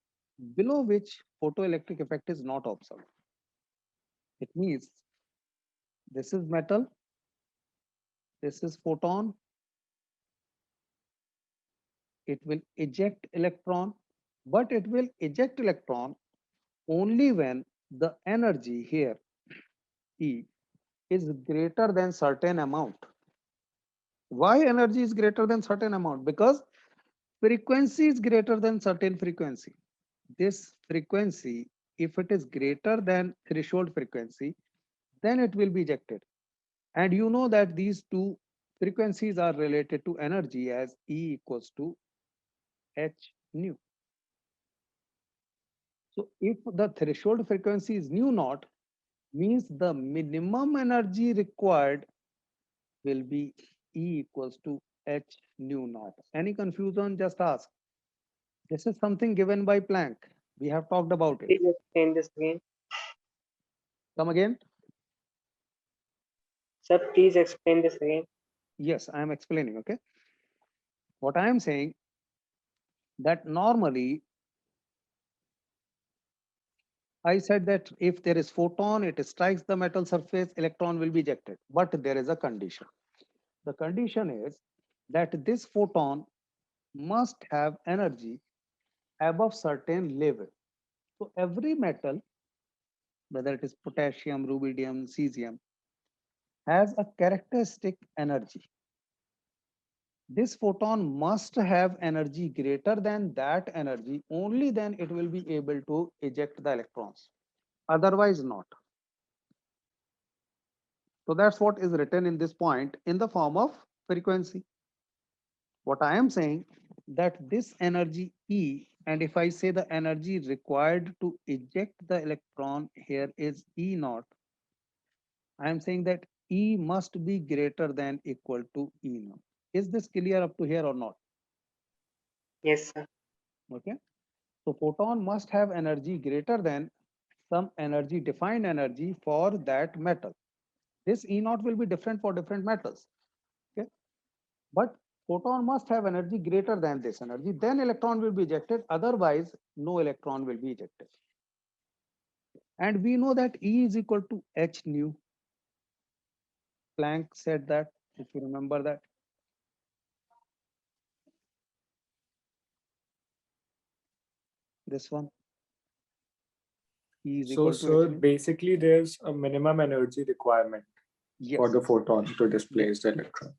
below which photoelectric effect is not observed. It means this is metal, this is photon, it will eject electron, but it will eject electron only when the energy here, E, is greater than certain amount. Why energy is greater than certain amount? Because frequency is greater than certain frequency. This frequency, if it is greater than threshold frequency, then it will be ejected. And you know that these two frequencies are related to energy as E equals to h nu. So if the threshold frequency is nu naught, means the minimum energy required will be E equals to h nu naught. Any confusion, just ask. This is something given by Planck. We have talked about it. Please explain this again. Come again? Sir, please explain this again. Yes, I am explaining, okay? What I am saying that normally I said that if there is photon, it strikes the metal surface, electron will be ejected. But there is a condition. The condition is that this photon must have energy above certain level. So every metal, whether it is potassium, rubidium, cesium, has a characteristic energy. This photon must have energy greater than that energy, only then it will be able to eject the electrons. Otherwise not. So that's what is written in this point in the form of frequency. What I am saying that this energy E, and if I say the energy required to eject the electron here is E naught, I am saying that E must be greater than equal to E naught. Is this clear up to here or not? Yes, sir. Okay. So photon must have energy greater than some energy, defined energy for that metal. This E naught will be different for different metals. Okay. But photon must have energy greater than this energy, then electron will be ejected. Otherwise, no electron will be ejected. And we know that E is equal to h nu. Planck said that, if you remember that. This one. E is So, equal to sir, h nu. basically, there's a minimum energy requirement for Yes. the photon to displace the electron.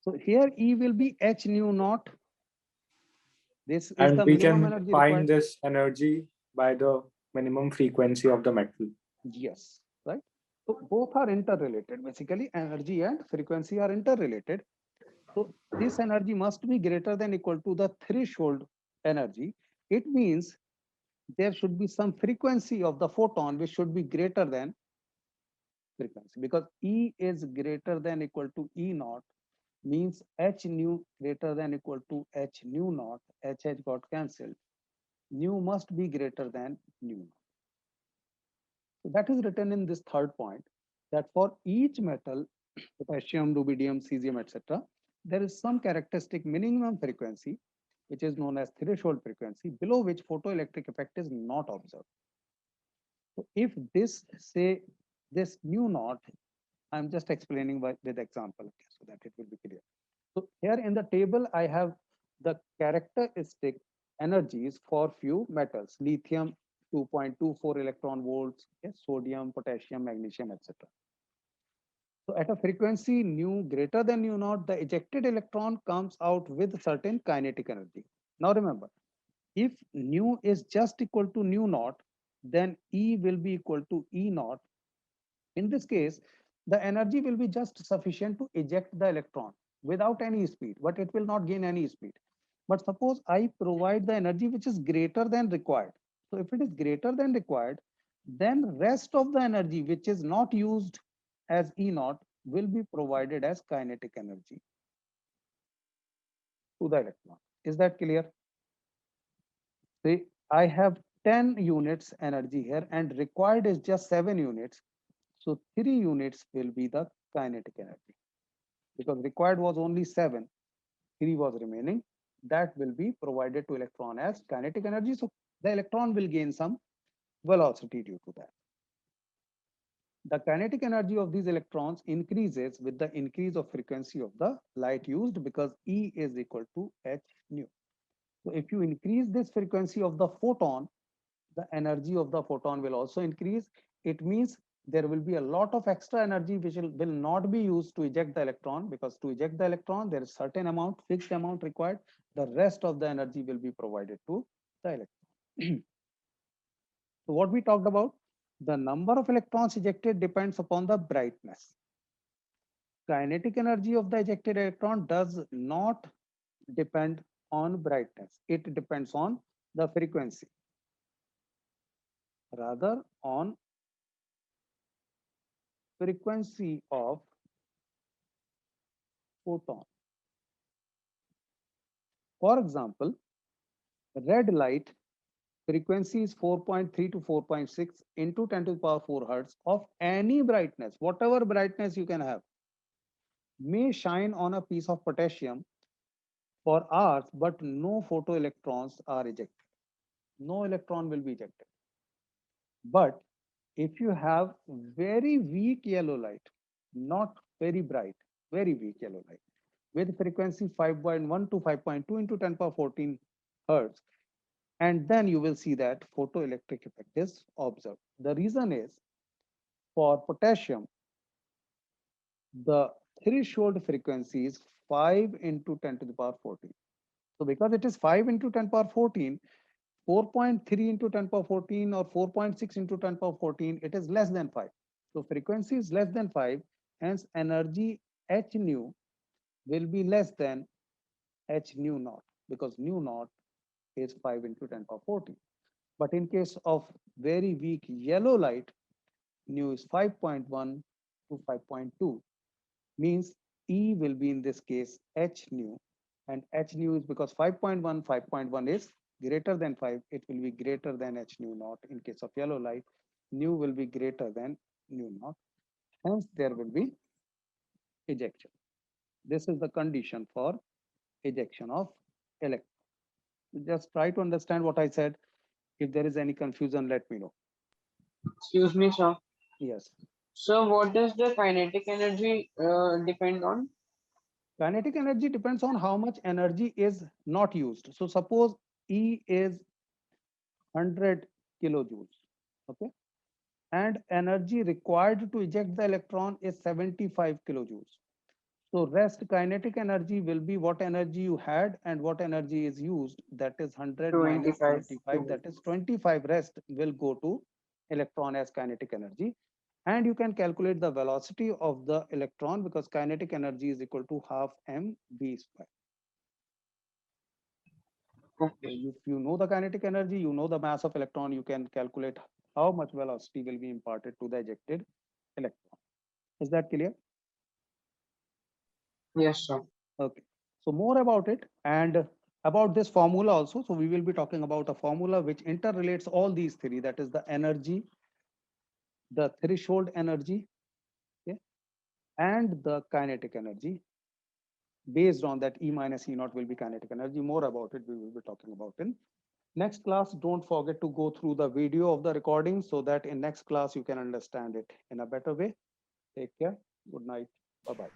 So here E will be h nu naught. This is And the we minimum can energy find required. this energy by the minimum frequency of the metal. Yes, right. So both are interrelated. Basically, energy and frequency are interrelated. So this energy must be greater than equal to the threshold energy. It means there should be some frequency of the photon which should be greater than frequency, because E is greater than equal to E naught, means h nu greater than equal to h nu naught. H got cancelled. Nu must be greater than nu naught. So that is written in this third point, that for each metal, potassium, rubidium, cesium, etc., there is some characteristic minimum frequency, which is known as threshold frequency, below which photoelectric effect is not observed. So if this, say, this nu naught, I'm just explaining with example, okay, so that it will be clear. So here in the table, I have the characteristic energies for few metals: lithium 2.24 electron volts, okay, sodium, potassium, magnesium, etc. So at a frequency nu greater than nu naught, the ejected electron comes out with certain kinetic energy. Now remember, if nu is just equal to nu naught, then E will be equal to E naught. In this case, the energy will be just sufficient to eject the electron without any speed, but it will not gain any speed. But suppose I provide the energy which is greater than required. So if it is greater than required, then rest of the energy which is not used as E naught will be provided as kinetic energy to the electron. Is that clear? See, I have 10 units energy here and required is just 7 units. So 3 units will be the kinetic energy, because required was only 7, 3 was remaining. That will be provided to electron as kinetic energy. So the electron will gain some velocity due to that. The kinetic energy of these electrons increases with the increase of frequency of the light used, because E is equal to h nu. So if you increase this frequency of the photon, the energy of the photon will also increase. It means there will be a lot of extra energy which will not be used to eject the electron, because to eject the electron, there is certain amount, fixed amount required. The rest of the energy will be provided to the electron. So what we talked about, the number of electrons ejected depends upon the brightness. Kinetic energy of the ejected electron does not depend on brightness. It depends on the frequency, rather on frequency of photon. For example, red light frequency is 4.3 to 4.6 into 10 to the power 4 hertz of any brightness, whatever brightness you can have, may shine on a piece of potassium for hours, but no photoelectrons are ejected. No electron will be ejected. But if you have very weak yellow light, not very bright, very weak yellow light, with frequency 5.1 to 5.2 into 10 power 14 hertz, and then you will see that photoelectric effect is observed. The reason is, for potassium, the threshold frequency is 5 into 10 to the power 14. So because it is 5 into 10 power 14, 4.3 into 10 power 14 or 4.6 into 10 power 14, it is less than 5. So frequency is less than 5. Hence, energy h nu will be less than h nu naught because nu naught is 5 into 10 power 14. But in case of very weak yellow light, nu is 5.1 to 5.2, means E will be in this case h nu, and h nu is because 5.1 is greater than 5, it will be greater than h nu naught. In case of yellow light, nu will be greater than nu naught, hence there will be ejection. This is the condition for ejection of electron. Just try to understand what I said. If there is any confusion, let me know. Excuse me, sir. Yes. So what does the kinetic energy depend on? Kinetic energy depends on how much energy is not used. So suppose E is 100 kilojoules, okay? And energy required to eject the electron is 75 kilojoules. So rest kinetic energy will be what energy you had and what energy is used. That is 100 minus 25 75. That is 25 rest will go to electron as kinetic energy. And you can calculate the velocity of the electron because kinetic energy is equal to half mv square. Okay. If you know the kinetic energy, you know the mass of electron, you can calculate how much velocity will be imparted to the ejected electron. Is that clear? Yes, sir. Okay. So more about it and about this formula also. So we will be talking about a formula which interrelates all these three. That is the energy, the threshold energy, okay, and the kinetic energy. Based on that, E minus E naught will be kinetic energy. More about it we will be talking about in next class. Don't forget to go through the video of the recording so that in next class you can understand it in a better way. Take care. Good night. Bye-bye.